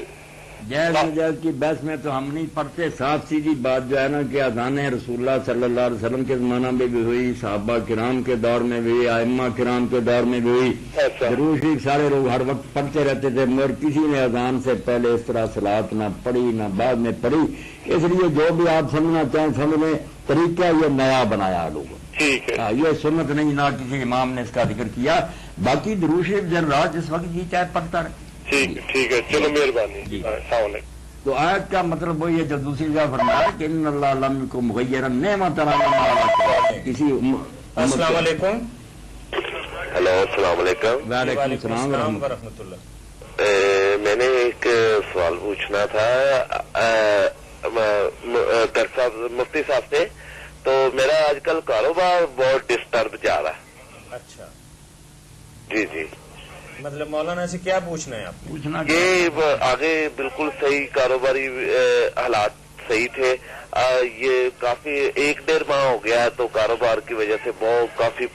جائز ناجائز کی بحث میں تو ہم نہیں پڑھتے، صاف سیدھی بات جو ہے نا کہ اذان رسول اللہ صلی اللہ علیہ وسلم کے زمانہ میں بھی ہوئی، صحابہ کرام کے دور میں بھی ہوئی، ائمہ کرام کے دور میں بھی ہوئی، ضرور شریف سارے لوگ ہر وقت پڑھتے رہتے تھے، مگر کسی نے اذان سے پہلے اس طرح صلاۃ نہ پڑھی نہ بعد میں پڑھی، اس لیے جو بھی آپ سمجھنا چاہیں سمجھ لیں، طریقہ یہ نیا بنایا لوگوں نے، ٹھیک ہے، یہ سنت نہیں، نہ کسی امام نے اس کا ذکر کیا۔ باقی درود شریف دن رات جس وقت جی چاہے پڑھتا رہے. ٹھیک ہے چلو مہربانی جی. السلام علیکم. تو آیت کا مطلب وہی ہے جو دوسری جگہ فرمایا کہ ان اللہ لم یکن مغیرا نعمت کسی السلام علیکم. ہلو السلام علیکم. وعلیکم السلام ورحمۃ اللہ. میں نے ایک سوال پوچھنا تھا در صاحب مفتی صاحب سے. تو میرا آج کل کاروبار بہت ڈسٹرب جا رہا ہے. اچھا جی مطلب مولانا سے کیا پوچھنا ہے آپ؟ پوچھنا یہ آگے بالکل صحیح کاروباری حالات صحیح تھے. یہ کافی 1-1.5 ماہ ہو گیا ہے تو کاروبار کی وجہ سے بہت کافی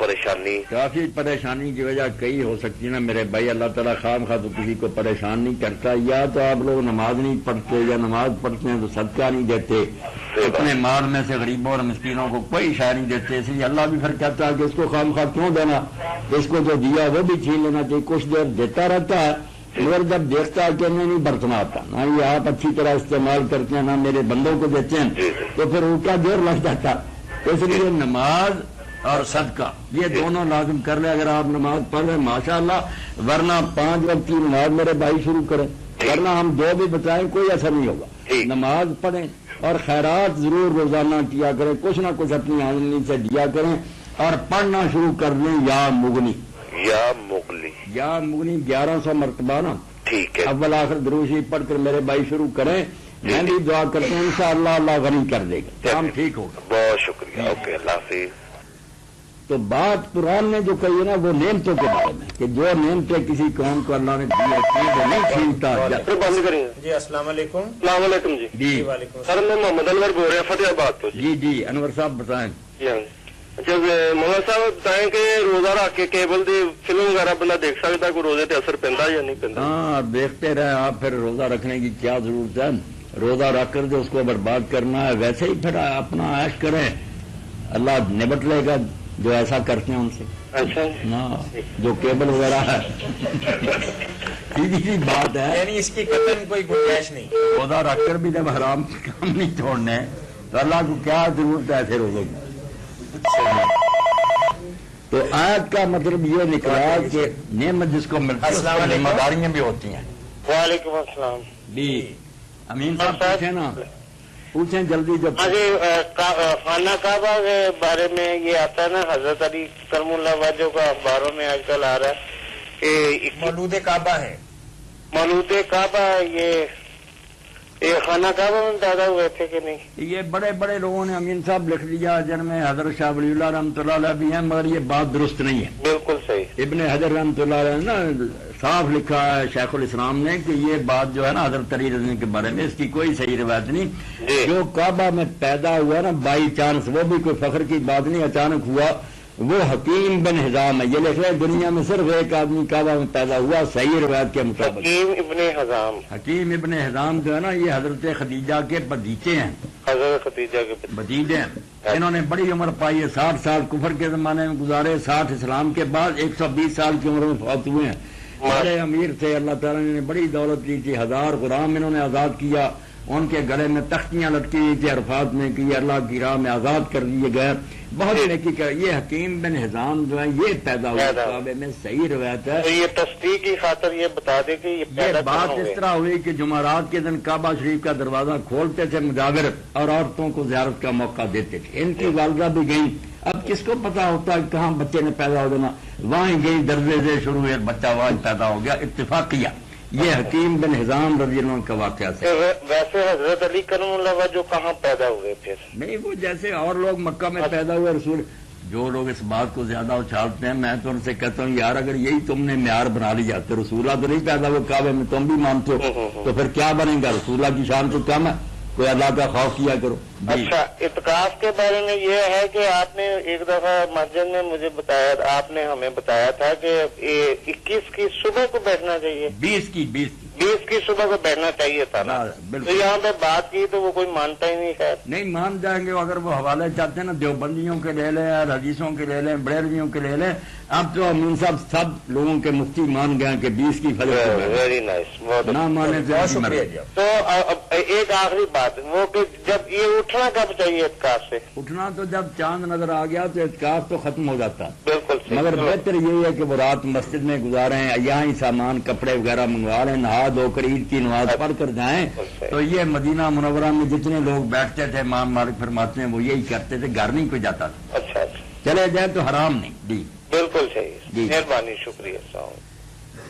پریشانی کی وجہ کئی ہو سکتی ہے نا میرے بھائی. اللہ تعالیٰ خام خواہ تو کسی کو پریشان نہیں کرتا. یا تو آپ لوگ نماز نہیں پڑھتے یا نماز پڑھتے ہیں تو صدقہ نہیں دیتے, اپنے مال میں سے غریبوں اور مسکینوں کو کوئی شے نہیں دیتے. اس لیے اللہ بھی پھر کہتا ہے کہ اس کو خام خواہ کیوں دینا, اس کو جو دیا وہ بھی چھین لینا چاہیے. کچھ دیر دیتا رہتا ہے مگر جب دیکھتا ہے کہ انہیں نہیں برتنا آتا, نہ یہ آپ اچھی طرح استعمال کرتے ہیں نہ میرے بندوں کو دیتے ہیں, تو پھر ان کا دیر لگ جاتا. اس لیے نماز اور صدقہ یہ دونوں لازم کر لیں. اگر آپ نماز پڑھ رہے ہیں ماشاء اللہ, ورنہ 5 وقت کی نماز میرے بھائی شروع کریں, ورنہ ہم 2 بھی بتائیں کوئی اثر نہیں ہوگا. نماز پڑھیں اور خیرات ضرور روزانہ کیا کریں, کچھ نہ کچھ اپنی آمدنی سے دیا کریں, اور پڑھنا شروع کر دیں یا مغنی 1100 مرتبہ نا. ٹھیک ہے. اول آخر درود شریف پڑھ کر میرے بھائی شروع کریں. میں بھی دعا کرتا ہوں انشاءاللہ اللہ غنی کر دے گا, کام ٹھیک ہوگا. بہت شکریہ. اوکے اللہ حافظ. تو بات قرآن نے جو کہی ہے نا وہ نعمتوں کے بارے میں کہ جو نعمتیں کسی قوم کو اللہ نے دی رکھی وہ نہیں چھینتا. بند کریں. جی السلام علیکم. السلام علیکم. جی وعلیکم سر میں محمد انور بول رہا ہوں فتح آباد تو. جی انور صاحب بتائیں. اچھا مولانا صاحب بتائیں کہ روزہ رکھ کے کیبل دی فلم وغیرہ بندہ دیکھ سکتا کوئی روزے تے اثر پیندا یا نہیں پیندا؟ ہاں دیکھتے رہے آپ, پھر روزہ رکھنے کی کیا ضرورت ہے. روزہ رکھ کر جو اس کو برباد کرنا ہے ویسے ہی پھر اپنا عیش کریں, اللہ نبٹ لے گا جو ایسا کرتے ہیں ان سے. اچھا جو کیبل وغیرہ ہے سیدھی بات ہے, یعنی اس کی قطعاً کوئی گنجائش نہیں. روزہ رکھ کر بھی جب حرام کام نہیں چھوڑنے تو اللہ کو کیا ضرورت ہے ایسے روزوں کی. تو آیت کا مطلب یہ نکلا کہ نعمت جس کو ملتی ہے السلام علیکم. ذمہ داریاں بھی ہوتی ہیں. وعلیکم السلام. جی امین صاحب پوچھیں نا, پوچھیں جلدی. جب خانہ کعبہ کے بارے میں یہ آتا ہے نا حضرت علی کرم اللہ وجہ کا اخباروں میں آج کل آ رہا ہے کہ مولود کعبہ ہے. مولود کعبہ یہ خانہ کعبہ میں پیدا ہوئے تھے کہ نہیں؟ یہ بڑے بڑے لوگوں نے امین صاحب لکھ لیا جن میں حضرت شاہ ولی اللہ رحمۃ اللہ علیہ بھی ہیں, مگر یہ بات درست نہیں ہے. بالکل صحیح. ابن حجر رحمۃ اللہ علیہ نا صاف لکھا ہے شیخ الاسلام نے کہ یہ بات جو ہے نا حضرت علی رضی کے بارے میں اس کی کوئی صحیح روایت نہیں. جو کعبہ میں پیدا ہوا نا بائی چانس, وہ بھی کوئی فخر کی بات نہیں, اچانک ہوا, وہ حکیم بن حزام ہے. یہ لکھ رہے دنیا میں صرف ایک آدمی کعبہ میں پیدا ہوا صحیح روایت کے مطابق. حکیم ابن حزام جو ہے نا یہ حضرت خدیجہ کے بھتیجے ہیں. حضرت خدیجہ کے بھتیجے ہیں. انہوں نے بڑی عمر پائی ہے, 60 سال کفر کے زمانے میں گزارے, 60 اسلام کے بعد 120 سال کی عمر میں فوت ہوئے ہیں. بڑے امیر تھے, اللہ تعالیٰ نے بڑی دولت دی تھی, 1000 غلام انہوں نے آزاد کیا, ان کے گلے میں تختیاں لٹکی ہوئی تھی عرفات میں کہ یہ اللہ کی راہ میں آزاد کر دیے گئے. بہت نیکی کر. یہ حکیم بن حزام جو ہے یہ پیدا ہوا کعبے میں, صحیح روایت ہے. یہ تصدیق کی خاطر یہ بتا دے کہ یہ بات اس طرح ہوئی کہ جمعرات کے دن کعبہ شریف کا دروازہ کھولتے تھے مجاور, اور عورتوں کو زیارت کا موقع دیتے تھے. ان کی والدہ بھی گئیں. اب کس کو پتا ہوتا ہے کہاں بچے نے پیدا ہو جانا, وہیں گئی, دروازے سے شروع ہوئے, بچہ وہاں پیدا ہو گیا, اتفاق کیا. یہ حکیم بن حزام رضی اللہ عنہ کا واقعہ سے. ویسے حضرت علی کرم اللہ جو کہاں پیدا ہوئے پھر نہیں, وہ جیسے اور لوگ مکہ میں پیدا ہوئے. رسول جو لوگ اس بات کو زیادہ اچھالتے ہیں, میں تو ان سے کہتا ہوں یار اگر یہی تم نے معیار بنا لیا تو رسولہ تو نہیں پیدا ہوئے کعبے میں, تم بھی مانتے ہو, تو پھر کیا بنے گا؟ رسولہ کی شان تو کم ہے, کوئی اللہ کا خوف کیا کرو. اچھا اعتکاف کے بارے میں یہ ہے کہ آپ نے ایک دفعہ مسجد میں مجھے بتایا, آپ نے ہمیں بتایا تھا کہ 21 کی صبح کو بیٹھنا چاہیے, 20 کی صبح کو بیٹھنا چاہیے تھا نا. تو یہاں پہ بات کی تو وہ کوئی مانتا ہی نہیں. خیر نہیں مان جائیں گے اگر وہ حوالے چاہتے ہیں نا, دیوبندیوں کے لے لیں, حدیثوں کے لے لیں, بریلویوں کے لے لیں. اب تو امین صاحب سب لوگوں کے مفتی مان گئے کہ 20 کی فجر ویری نائس، بہت نہ مانے تو بہت شکریہ جی آپ۔ تو اب ایک آخری بات وہ کہ جب یہ اٹھنا کب چاہیے اعتکاف سے؟ اٹھنا تو جب چاند نظر آ گیا تو اعتکاف تو ختم ہو جاتا، بالکل صحیح۔ مگر بہتر یہی ہے کہ وہ رات مسجد میں گزاریں، یہاں ہی سامان کپڑے وغیرہ منگوا لیں، نہا دھو کر عید کی نماز پڑھ کر جائیں۔ تو یہ مدینہ منورہ میں جتنے لوگ بیٹھتے تھے امام مالک فرماتے ہیں وہ یہی کرتے تھے، گھر نہیں کوئی جاتا تھا، اچھا اچھا، چلے جائیں تو حرام نہیں جی۔ بالکل صحیح، جی۔ مہربانی، شکریہ، السلام علیکم۔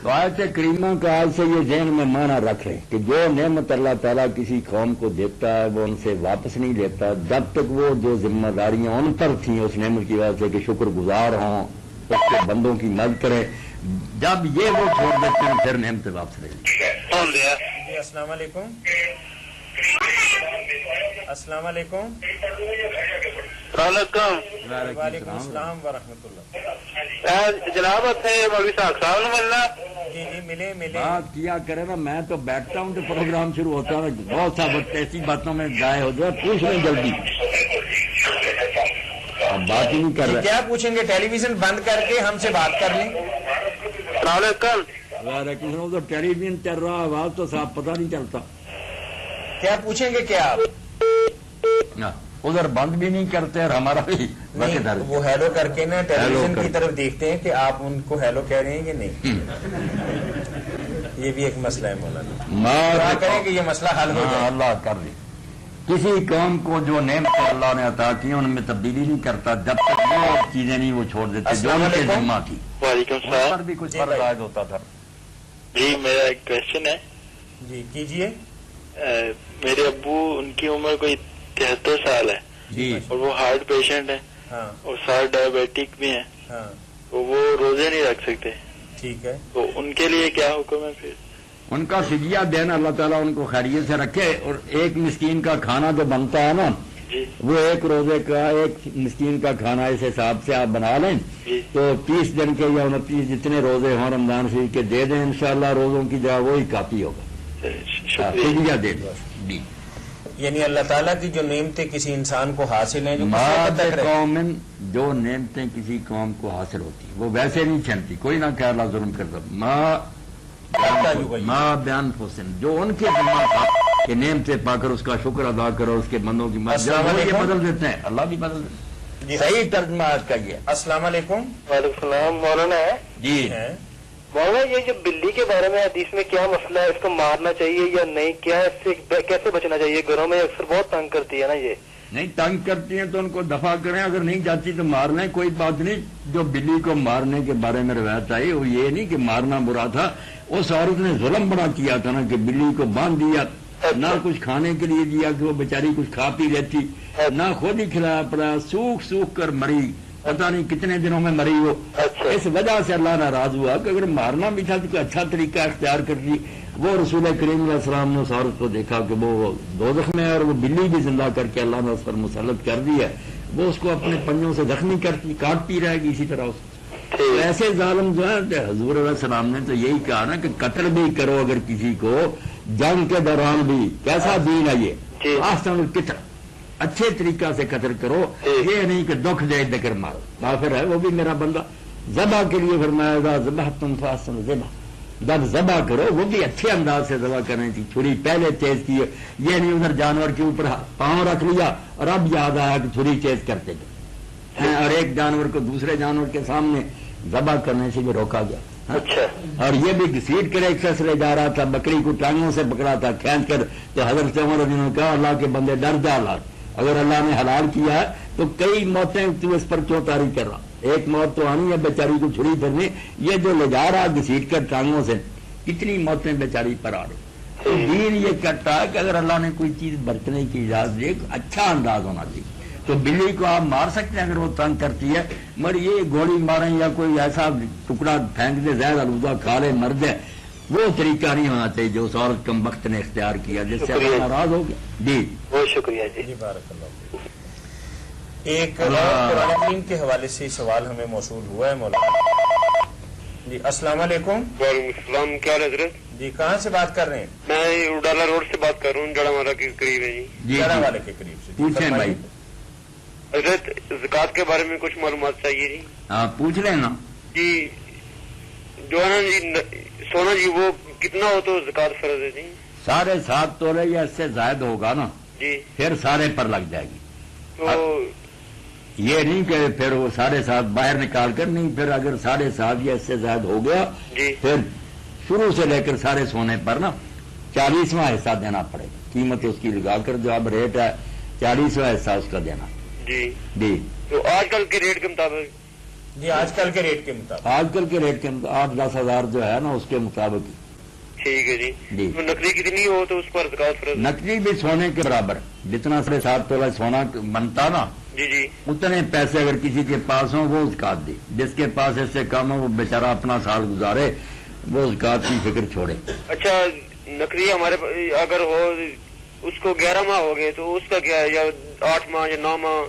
تو آیت کریمہ کا آج سے یہ ذہن میں معنی رکھ لیں کہ جو نعمت اللہ تعالیٰ کسی قوم کو دیتا ہے وہ ان سے واپس نہیں لیتا جب تک وہ جو ذمہ داریاں ان پر تھیں اس نعمت کی وجہ سے کہ شکر گزار ہوں، اس کے بندوں کی مدد کریں، جب یہ وہ چھوڑ دیتے ہیں پھر نعمت واپس لے لیں۔ جی السلام علیکم۔ السلام علیکم۔ وعلیکم السلام ورحمۃ اللہ۔ جناب اپنے مولوی صاحب نے ملنا؟ جی جی ملے ملے۔ بات کیا کرے نا، میں تو بیٹھتا ہوں تو پروگرام شروع ہوتا ہے، بہت سا وقت ایسی باتوں میں ضائع ہو جائے، پوچھ لیں جلدی، اب بات ہی نہیں کر رہے۔ کیا پوچھیں گے؟ ٹیلی ویژن بند کر کے ہم سے بات کر لیں۔ السلام علیکم۔ تو ٹیلی ویژن چل رہا، آواز تو صاف پتہ نہیں چلتا، کیا پوچھیں گے کیا آپ؟ ادھر بند بھی نہیں کرتے اور ہمارا بھی نہیں، وہ ہیلو کر کے نا ٹیلی ویژن کی طرف دیکھتے ہیں کہ آپ ان کو ہیلو کہہ رہے ہیں کہ نہیں۔ یہ بھی ایک مسئلہ ہے مولانا، دعا کریں کہ یہ مسئلہ حل ہو جائے۔ اللہ کر دے، کسی قوم کو جو نعمت اللہ نے عطا کی ان میں تبدیلی نہیں کرتا جب تک وہ چیزیں نہیں وہ چھوڑ دیتے جو ان کے ذمہ تھی، وعلیکم ان پر بھی کچھ فرض عائد ہوتا تھا۔ جی میرا ایک کوشچن ہے، جی کیجئے۔ میرے ابو ان کی عمر کوئی 73 سال ہے جی اور وہ ہارٹ پیشنٹ ہیں ہاں اور ساتھ ڈائبیٹک بھی ہیں، ہاں تو وہ روزے نہیں رکھ سکتے، ٹھیک ہے۔ تو ان کے لیے کیا حکم ہے پھر؟ ان کا فدیہ دینا، اللہ تعالیٰ ان کو خیریت سے رکھے، اور ایک مسکین کا کھانا جو بنتا ہے نا جی وہ ایک روزے کا ایک مسکین کا کھانا اس حساب سے آپ بنا لیں جی تو 30 دن کے یا 29 جتنے روزے ہوں رمضان شریف کے دے دیں، انشاءاللہ روزوں کی جگہ وہی کافی ہوگا، شکریہ۔ فدیہ دے دیں جی۔ یعنی اللہ تعالیٰ کی جو نعمتیں کسی انسان کو حاصل ہیں جو قومن جو نعمتیں کسی قوم کو حاصل ہوتی وہ ویسے نہیں چھنتی، کوئی نہ کہ اللہ ظلم کرتا، ماں بیان حسن جو ان کے ذمہ تھا کہ نعمتیں پا کر اس کا شکر ادا کرو، اس کے بندوں کی مدد، یہ بدل دیتے ہیں اللہ بھی بدل دیتے ہیں۔ صحیح ترجمہ آج کا یہ۔ السلام علیکم۔ وعلیکم السلام، مولانا ہے جی مولانا یہ جو بلی کے بارے میں حدیث میں کیا مسئلہ ہے، اس کو مارنا چاہیے یا نہیں، کیا اس سے کیسے بچنا چاہیے؟ گھروں میں اکثر بہت تنگ کرتی ہے نا یہ۔ نہیں تنگ کرتی ہیں تو ان کو دفع کریں، اگر نہیں جاتی تو مار لیں، کوئی بات نہیں۔ جو بلی کو مارنے کے بارے میں روایت آئی وہ یہ نہیں کہ مارنا برا تھا، اس عورت نے ظلم بڑا کیا تھا نا کہ بلی کو باندھ دیا، نہ کچھ کھانے کے لیے دیا کہ وہ بیچاری کچھ کھا پی لیتی، نہ خود ہی کھلایا پڑا، سوکھ سوکھ کر مری، پتہ نہیں کتنے دنوں میں مری وہ۔ اس وجہ سے اللہ ناراض ہوا کہ اگر مارنا بھی تھا تو کوئی اچھا طریقہ اختیار کر دی۔ وہ رسول کریم علیہ السلام نے اس عورت کو دیکھا کہ وہ دوزخ میں ہے اور وہ بلی بھی زندہ کر کے اللہ نے اس پر مسلط کر دی ہے، وہ اس کو اپنے پنجوں سے زخمی کرتی کاٹتی رہے گی اسی طرح اس کو۔ ایسے ظالم جو ہے حضور علیہ السلام نے تو یہی کہا نا کہ قتل بھی کرو اگر کسی کو جنگ کے دوران بھی، کیسا دین ہے یہ، آسان القتل، اچھے طریقہ سے قتل کرو، یہ نہیں کہ دکھ دے دے کر مارو، کافر ہے وہ بھی میرا بندہ۔ ذبح کے لیے فرمایا گا ذبح تم فاحسن ذبح، جب ذبح کرو وہ بھی اچھے انداز سے ذبح کرنی تھی، چھری پہلے تیز کی، یہ نہیں ادھر جانور کے اوپر پاؤں رکھ لیا اور اب یاد آیا کہ چھری تیز کرتے گئے، اور ایک جانور کو دوسرے جانور کے سامنے ذبح کرنے سے بھی روکا گیا۔ اچھا، اور یہ بھی گھسیٹ کر ایک سلسلے جا رہا تھا، بکری کو ٹانگوں سے پکڑا تھا کھینچ کر، تو حضرت عمر رضی اللہ عنہ نے کہا اللہ کے بندے ڈر جا، اگر اللہ نے حلال کیا ہے تو کئی موتیں تو اس پر کیوں طاری کر رہا، ایک موت تو آنی ہے بیچاری کو چھری پھرنے، یہ جو لے جا رہا گھسیٹ کر ٹانگوں سے کتنی موتیں بیچاری پر آ رہی۔ تو دین یہ کرتا ہے کہ اگر اللہ نے کوئی چیز برتنے کی اجازت دے اچھا انداز ہونا چاہیے، تو بلی کو آپ مار سکتے ہیں اگر وہ تنگ کرتی ہے، مگر یہ گولی ماریں یا کوئی ایسا ٹکڑا پھینک دے زہر آلودہ کھا لے مر جائے، وہ طریقہ نہیں ہونا چاہیے جو اس عورت کم وقت نے اختیار کیا جس سے اللہ ناراض ہو گیا۔ جی بہت شکریہ جی۔ جی بارک اللہ۔ ایک قرآن کریم کے حوالے سے سوال ہمیں موصول ہوا ہے مولانا جی۔ السلام علیکم۔ وعلیکم السلام، کیا حال ہے حضرت؟ جی کہاں سے بات کر رہے ہیں؟ میں اڈالا روڈ سے بات کر رہا ہوں، جڑا والا کے قریب ہے جی۔ جی جڑا والے کے قریب سے پوچھیں بھائی، حضرت زکوٰۃ کے بارے میں کچھ معلومات چاہیے جی۔ آپ پوچھ لیں نا۔ جی جو ہے نا جی سونا جی وہ کتنا ہو تو زکات فرض ہے جی؟ 7.5 تولے یا اس سے زائد ہوگا نا جی پھر سارے پر لگ جائے گی. تو یہ نہیں کہ پھر وہ 7.5 باہر نکال کر نہیں، پھر اگر 7.5 یا اس سے زائد ہو گیا جی پھر شروع سے لے کر سارے سونے پر نا 40واں حصہ دینا پڑے گا. قیمت اس کی لگا کر جو اب ریٹ ہے 40واں حصہ اس کا دینا. جی جی تو آج کل کے ریٹ کے مطابق جی آج کل کے ریٹ کے مطابق آج کل کے ریٹ کے 8-10 ہزار جو ہے نا اس کے مطابق. ٹھیک ہے جی. جی. تو نقدی کتنی ہو تو اس پر زکات فرض ہے؟ نقدی بھی سونے کے برابر جتنا 7.5 تولہ سونا بنتا نا جی جی اتنے پیسے اگر کسی کے پاس ہوں وہ زکات دے. جس کے پاس اس سے کم ہو وہ بیچارہ اپنا سال گزارے، وہ زکات کی فکر چھوڑے. اچھا نقدی ہمارے اگر ہو اس کو 11 ماہ ہو گئے تو اس کا کیا ہے، یا 8 ماہ یا 9 ماہ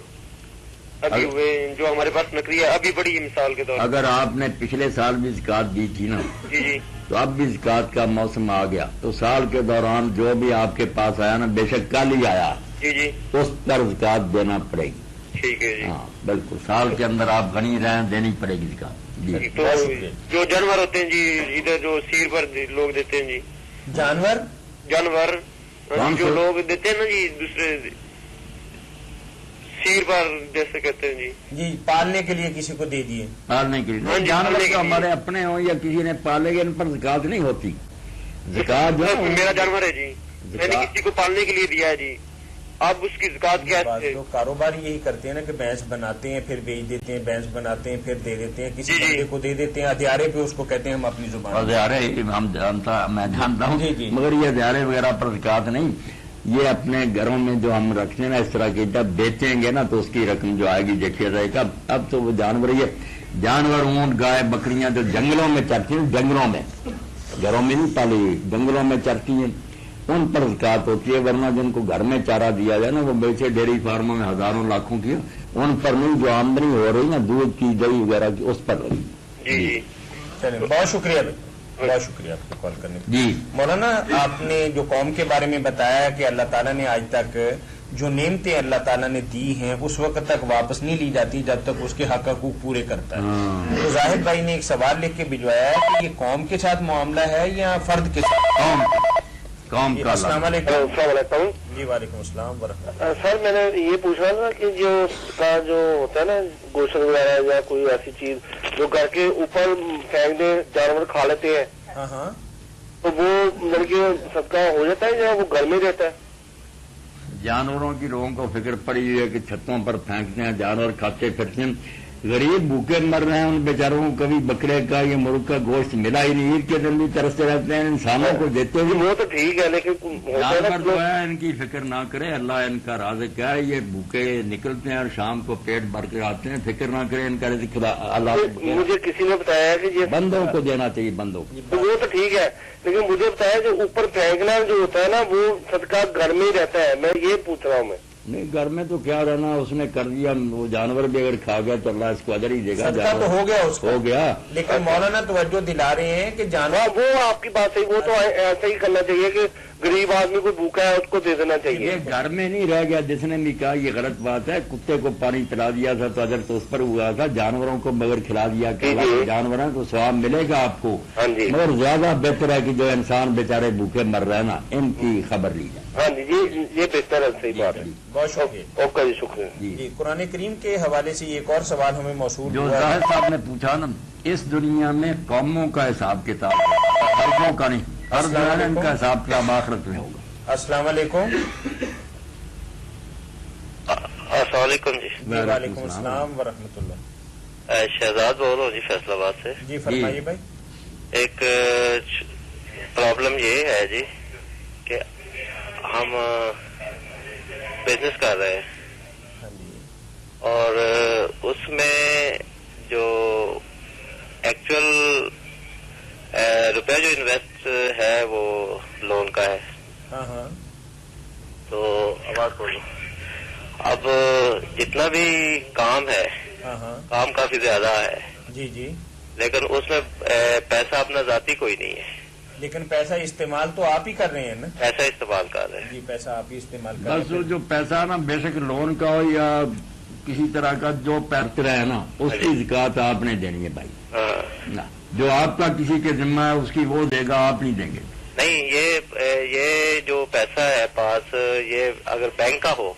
ابھی ہوئے جو ہمارے پاس نقدی ہے ابھی بڑی مثال کے طور پر. اگر آپ نے پچھلے سال بھی زکات دی تھی نا جی جی تو اب بھی زکات کا موسم آ گیا تو سال کے دوران جو بھی آپ کے پاس آیا نا بے شک کل ہی آیا جی جی اس پر زکات دینا پڑے گی. ٹھیک ہے جی. ہاں بالکل سال کے اندر آپ غنی رہیں دینی پڑے گی زکات. جی تو جو جانور ہوتے ہیں جی ادھر جو سیر پر لوگ دیتے ہیں جی جانور جانور کون جو سے؟ لوگ دیتے ہیں نا جی دوسرے سیر پر جیسے کہتے ہیں جی جی پالنے کے لیے کسی کو دے دیے. پالنے کے ہاں لیے جی، جانور پالنے کے تو لیے. ہمارے اپنے ہوں یا کسی نے پالے گئے ان پر زکات نہیں ہوتی. زکات جو ہے میرا جانور ہے جی میں نے کسی کو پالنے کے لیے دیا ہے جی اب اس کی زکات کیا بعض ہے؟ لوگ کاروبار یہی کرتے ہیں نا کہ بھینس بناتے ہیں پھر بیچ دیتے ہیں، بھینس بناتے ہیں پھر دے دیتے ہیں، کسی جی، جی. بندے کو دے دیتے ہیں ہتھیارے پہ، اس کو کہتے ہیں ہم اپنی زبان میں. ہزارے میں جانتا ہوں جی، جی. مگر یہ ہزارے وغیرہ پر زکات نہیں. یہ اپنے گھروں میں جو ہم رکھتے ہیں نا اس طرح کی جب بیچیں گے نا تو اس کی رقم جو آئے گی دیکھیے جائے گا. اب تو وہ جانور یہ جانور اونٹ گائے بکریاں جو جنگلوں میں چرتی ہیں، جنگلوں میں گھروں میں نہیں پالی جنگلوں میں چرتی ہیں ان پر زکات ہوتی ہے. ورنہ جن کو گھر میں چارہ دیا جائے نا وہ بیچے ڈیری فارموں میں ہزاروں لاکھوں کی ان پر نہیں. جو آمدنی ہو رہی نا دودھ کی دہی وغیرہ کی اس پر رہی. جی جی چلیں بہت شکریہ بھائی، بہت شکریہ آپ کو کال کرنے کا. جی مولانا آپ نے جو قوم کے بارے میں بتایا کہ اللہ تعالیٰ نے آج تک جو نعمتیں اللہ تعالیٰ نے دی ہیں اس وقت تک واپس نہیں لی جاتی جب تک اس کے حق حقوق پورے کرتا ہے. تو زاہد بھائی نے ایک سوال لکھ کے بھجوایا ہے کہ یہ قوم کے ساتھ معاملہ ہے یا فرد کے ساتھ؟ قوم کا السلام علیکم. السلام علیکم. جی وعلیکم السلام ورحمۃ اللہ. سر میں نے یہ پوچھنا تھا کہ جو اس کا جو ہوتا ہے نا گوشت وغیرہ یا کوئی ایسی چیز جو گھر کے اوپر پھینک دے جانور کھا لیتے ہیں ہاں ہاں تو وہ مطلب کہ صدقہ ہو جاتا ہے یا وہ گھر میں رہتا ہے؟ جانوروں کی لوگوں کو فکر پڑی ہوئی ہے کہ چھتوں پر پھینکتے ہیں جانور کھاتے پھرتے ہیں. غریب بھوکے مر رہے ہیں ان بیچاروں کو کبھی بکرے کا یا مرغ کا گوشت ملا ہی نہیں. عید کے دن بھی ترستے رہتے ہیں انسانوں کو دیتے ہوئے. وہ تو ٹھیک ہے لیکن ہوتا ہے نا جانور جو ہے ان کی فکر نہ کرے اللہ ان کا رازق ہے. یہ بھوکے نکلتے ہیں اور شام کو پیٹ بھر کے آتے ہیں. فکر نہ کرے ان کا رزق اللہ کو مجھے کسی نے بتایا کہ یہ بندوں کو دینا چاہیے بندوں کو. تو وہ تو ٹھیک ہے لیکن مجھے بتایا جو اوپر پھینکنا جو ہوتا ہے نا وہ صدقہ گھر میں ہی رہتا ہے. میں یہ پوچھ رہا ہوں. میں نہیں گھر میں تو کیا رہنا اس نے کر دیا. وہ جانور بھی اگر کھا گیا تو اللہ اس کو اجر ہی دے گا. صدقہ تو ہو گیا اس کا. ہو گیا. لیکن مولانا توجہ دلا رہے ہیں کہ جانور ہاں وہ آپ کی بات صحیح. وہ تو ایسا ہی کرنا چاہیے کہ غریب آدمی کو بھوکا ہے اس کو دے دینا چاہیے. یہ گھر میں نہیں رہ گیا. جس نے بھی کہا یہ غلط بات ہے. کتے کو پانی پلا دیا تھا تو اجر تو اس پر ہوا تھا. جانوروں کو مگر کھلا دیا کہ جانوروں کو ثواب ملے گا آپ کو. ہاں جی مگر زیادہ بہتر ہے کہ جو انسان بیچارے بھوکے مر رہے ہیں نا ان کی خبر لی جائے. ہاں جی یہ بہتر ہے. صحیح بات ہے. بہت شکریہ. اوکے جی شکریہ. جی قرآن کریم کے حوالے سے ایک اور سوال ہمیں موصول جو ہوا ہے. زاہد صاحب نے پوچھا نا اس دنیا میں قوموں کا حساب کتاب ہے فرقوں کا نہیں. ہر دنیا ان کا حساب کتاب آخرت میں ہوگا. السلام علیکم. السلام علیکم جی. وعلیکم السلام ورحمۃ اللہ. شہزاد بول رہا ہوں جی فیصل آباد سے. جی فرمائیے بھائی. ایک پرابلم یہ ہے جی کہ ہم بزنس کر رہے ہیں ہاں جی. اور اس میں جو ایکچوئل روپیہ جو انویسٹ ہے وہ لون کا ہے. ہاں ہاں. تو آواز بولو. اب جتنا بھی کام ہے ہاں ہاں. کام کافی زیادہ ہے جی جی. لیکن اس میں پیسہ اپنا ذاتی کوئی نہیں ہے. لیکن پیسہ استعمال تو آپ ہی کر رہے ہیں نا. پیسہ استعمال کر رہے ہیں. جی پیسہ آپ ہی استعمال کر بس رہے ہیں. جو پیسہ نا بے شک لون کا ہو یا کسی طرح کا جو پیرترا ہے نا اس کی زکات آپ نے دینی ہے بھائی. نا جو آپ کا کسی کے ذمہ ہے اس کی وہ دے گا, آپ نہیں دیں گے. نہیں, یہ جو پیسہ ہے پاس, یہ اگر بینک کا ہو,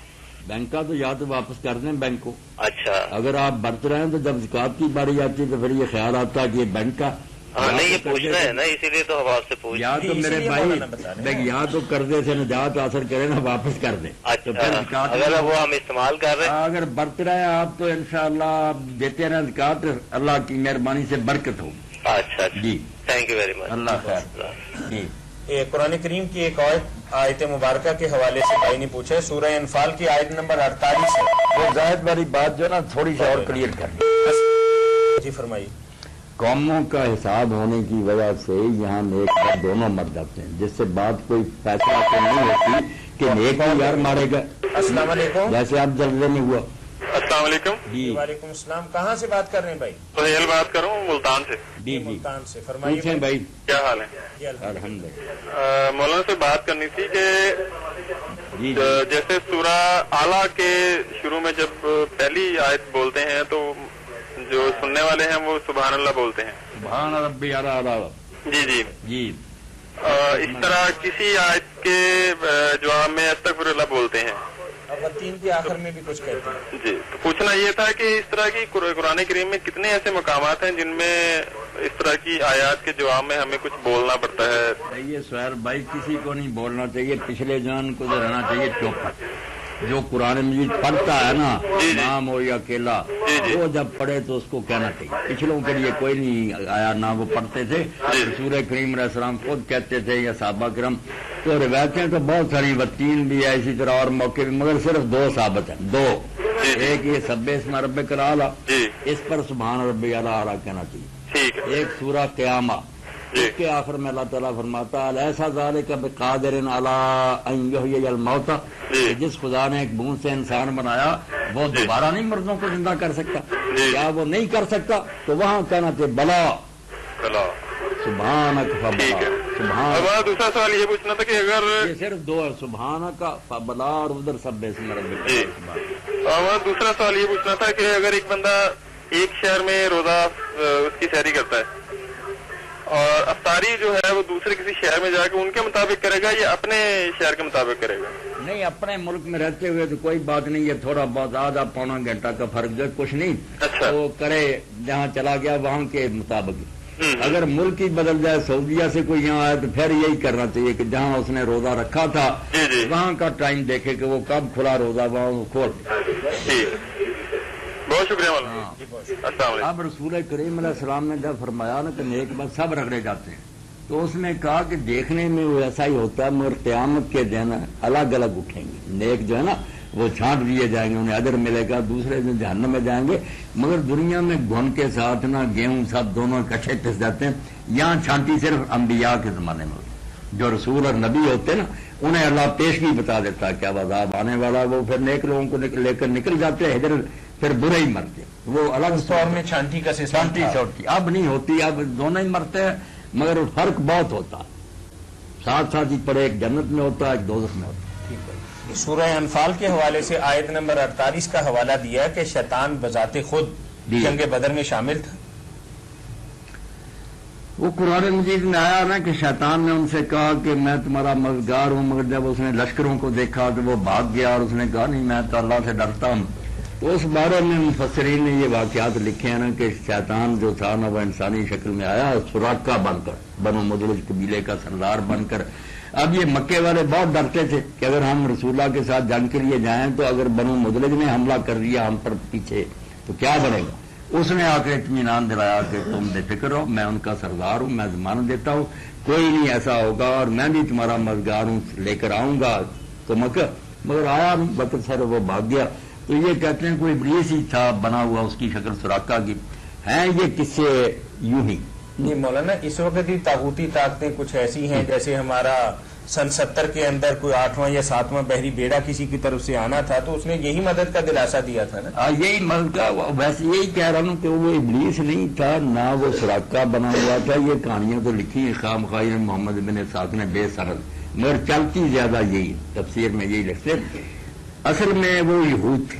بینک کا تو یا تو واپس کر دیں بینک کو. اچھا, اگر آپ برت رہے ہیں تو جب زکات کی باری آتی ہے تو پھر یہ خیال آتا ہے کہ یہ بینک کا. ہاں نہیں, یہ پوچھنا ہے نا, اسی لیے تو ہم آپ سے پوچھ. یا تو میرے بھائی یا تو قرضے سے نجات حاصل کریں نا, واپس کر دیں. تو پھر اچھا, اگر وہ ہم استعمال کر رہے ہیں, اگر برت رہے ہیں آپ تو انشاءاللہ آپ دیتے رہیں زکات, اللہ کی مہربانی سے برکت ہو. اچھا جی, تھینک یو ویری مچ. اللہ خیر. جی, قرآن کریم کی ایک اور آیت مبارکہ کے حوالے سے بھائی نے پوچھا ہے, سورہ انفال کی آیت نمبر 48 ہے. وہ ظاہر والی بات جو نا تھوڑی سی اور کلیئر کر. جی فرمائیے. قوموں کا حساب ہونے کی وجہ سے یہاں نیک بد دونوں مر جاتے ہیں, جس سے بات کوئی فیصلہ تو نہیں ہوتی کہ نیک بھی یار مارے گا. السلام علیکم. جیسے آپ جلدی نہیں ہوا. السلام علیکم. جی وعلیکم السلام. کہاں سے بات کر رہے ہیں بھائی؟ سہیل بات کر رہا ہوں ملتان سے. جی جی, ملتان سے. فرمائیے پوچھیں بھائی. کیا حال ہے؟ جی الحمد للہ. مولانا سے بات کرنی تھی کہ جی جیسے سورہ اعلیٰ کے شروع میں جب پہلی آیت بولتے ہیں تو جو سننے والے ہیں وہ سبحان اللہ بولتے ہیں. سبحان ربی اعلیٰ. جی جی جی, اس طرح کسی آیت کے جواب میں استغفر اللہ بولتے ہیں. خواتین کے آخر میں بھی کچھ کہتے ہیں. جی, تو پوچھنا یہ تھا کہ اس طرح کی قرآن کریم میں کتنے ایسے مقامات ہیں جن میں اس طرح کی آیات کے جواب میں ہمیں کچھ بولنا پڑتا ہے؟ یہ سہیل بھائی کسی کو نہیں بولنا چاہیے, پچھلے جان کو رہنا چاہیے چوپ. جو قرآن مجید پڑھتا ہے نا, امام ہو یا اکیلا, وہ جب پڑھے تو اس کو کہنا چاہیے. پچھلوں کے لیے کوئی نہیں آیا, نہ وہ پڑھتے تھے. رسول کریم علیہ السلام خود کہتے تھے یا صحابہ کرام. تو روایتیں تو بہت ساری, وتین بھی ہے اسی طرح اور موقع بھی, مگر صرف 2 ثابت ہیں. 2, ایک یہ سبح اسم ربک الاعلیٰ, اس پر سبحان ربی الاعلیٰ کہنا چاہیے. ایک سورہ قیامہ, اس کے آخر میں اللہ تعالیٰ فرماتا الیس ذالک بقادر علی ان یحیی الموتى, جس خدا نے ایک بوند سے انسان بنایا وہ دوبارہ نہیں مردوں کو زندہ کر سکتا. کیا وہ نہیں کر سکتا؟ تو وہاں کہنا چاہیے بلا سبحانک فبلا. سبحان. دوسرا سوال یہ پوچھنا تھا کہ اگر یہ صرف 2 ہے, سبحانک فبلا اور ادھر سبح اسم ربک. اور دوسرا سوال یہ پوچھنا تھا کہ اگر ایک بندہ ایک شہر میں روزہ اس کی سحری کرتا ہے اور افطاری جو ہے وہ دوسرے کسی شہر میں جا کے ان کے مطابق کرے گا یا اپنے شہر کے مطابق کرے گا؟ نہیں, اپنے ملک میں رہتے ہوئے تو کوئی بات نہیں ہے, تھوڑا بہت آدھا پونا گھنٹہ کا فرق جو کچھ نہیں. اچھا, وہ کرے جہاں چلا گیا وہاں کے مطابق. اگر ملک ہی بدل جائے, سعودیہ سے کوئی یہاں آئے تو پھر یہی کرنا چاہیے کہ جہاں اس نے روزہ رکھا تھا وہاں کا ٹائم دیکھے کہ وہ کب کھلا روزہ, وہاں وہ کھول. بہت شکریہ مولانا. السلام علیکم. اب رسول کریم علیہ السلام نے جب فرمایا نا کہ نیک بد سب رگڑے جاتے ہیں, تو اس نے کہا کہ دیکھنے میں وہ ایسا ہی ہوتا ہے, مگر قیامت کے دن الگ الگ اٹھیں گے. نیک جو ہے نا وہ چھانٹ دیے جائیں گے, انہیں اجر ملے گا, دوسرے دن جہنم میں جائیں گے. مگر دنیا میں گھن کے ساتھ نا گیہوں سب دونوں اکٹھے پس جاتے ہیں. یہاں چھانٹی صرف انبیاء کے زمانے میں ہوتی, جو رسول اور نبی ہوتے نا انہیں اللہ پیشگی بتا دیتا ہے کیا عذاب آنے والا, وہ پھر نیک لوگوں کو لے کر نکل جاتے ہیں, ادھر پھر برے ہی مرتے. وہ الگ طور میں چھانٹی کا چھانٹی چھوٹی اب نہیں ہوتی, اب دونوں ہی مرتے ہیں, مگر فرق بہت ہوتا ہے. ساتھ ساتھ ہی پر ایک جنت میں ہوتا ہے, ایک دوزخ میں ہوتا ہے. ٹھیک ہے. سورہ انفال کے حوالے سے آیت نمبر 48 کا حوالہ دیا کہ شیطان بذات خود جنگ بدر میں شامل تھا. وہ قرآن مجید میں آیا نا کہ شیطان نے ان سے کہا کہ میں تمہارا مددگار ہوں, مگر جب اس نے لشکروں کو دیکھا تو وہ بھاگ گیا اور اس نے کہا نہیں میں تو اللہ سے ڈرتا ہوں. تو اس بارے میں مفسرین نے یہ واقعات لکھے ہیں نا کہ شیطان جو تھا نا وہ انسانی شکل میں آیا سراقہ بن کر, بنو مدلج قبیلے کا سردار بن کر. اب یہ مکے والے بہت ڈرتے تھے کہ اگر ہم رسول اللہ کے ساتھ جنگ کے لیے جائیں تو اگر بنو مدلج نے حملہ کر دیا ہم پر پیچھے تو کیا بنے گا. اس نے آ کے اطمینان دلایا کہ تم بے فکر ہو, میں ان کا سردار ہوں, میں ضمانت دیتا ہوں کوئی نہیں ایسا ہوگا اور میں بھی تمہارا مددگار ہوں, لے کر آؤں گا تو مگر آیا بکر سر وہ بھاگ گیا. تو یہ کہتے ہیں کوئی ابلیس ہی تھا بنا ہوا, اس کی شکل سراقہ کی ہیں. یہ قصے یوں ہی نہیں مولانا, اس وقت ہی طاغوتی طاقتیں کچھ ایسی ہیں جیسے ہمارا سن 70 کے اندر کوئی 8واں یا 7واں بحری بیڑا کسی کی طرف سے آنا تھا تو اس نے یہی مدد کا دلاسا دیا تھا نا. یہی مدد کا, ویسے یہی کہہ رہا ہوں کہ وہ ابلیس نہیں تھا نہ وہ سراقہ بنا ہوا تھا. یہ کہانیاں تو لکھی خام خواہ محمد بن اسحاق نے بے سند, مگر چلتی زیادہ یہی تفسیر میں یہی لکھتے. اصل میں وہ یہود تھے,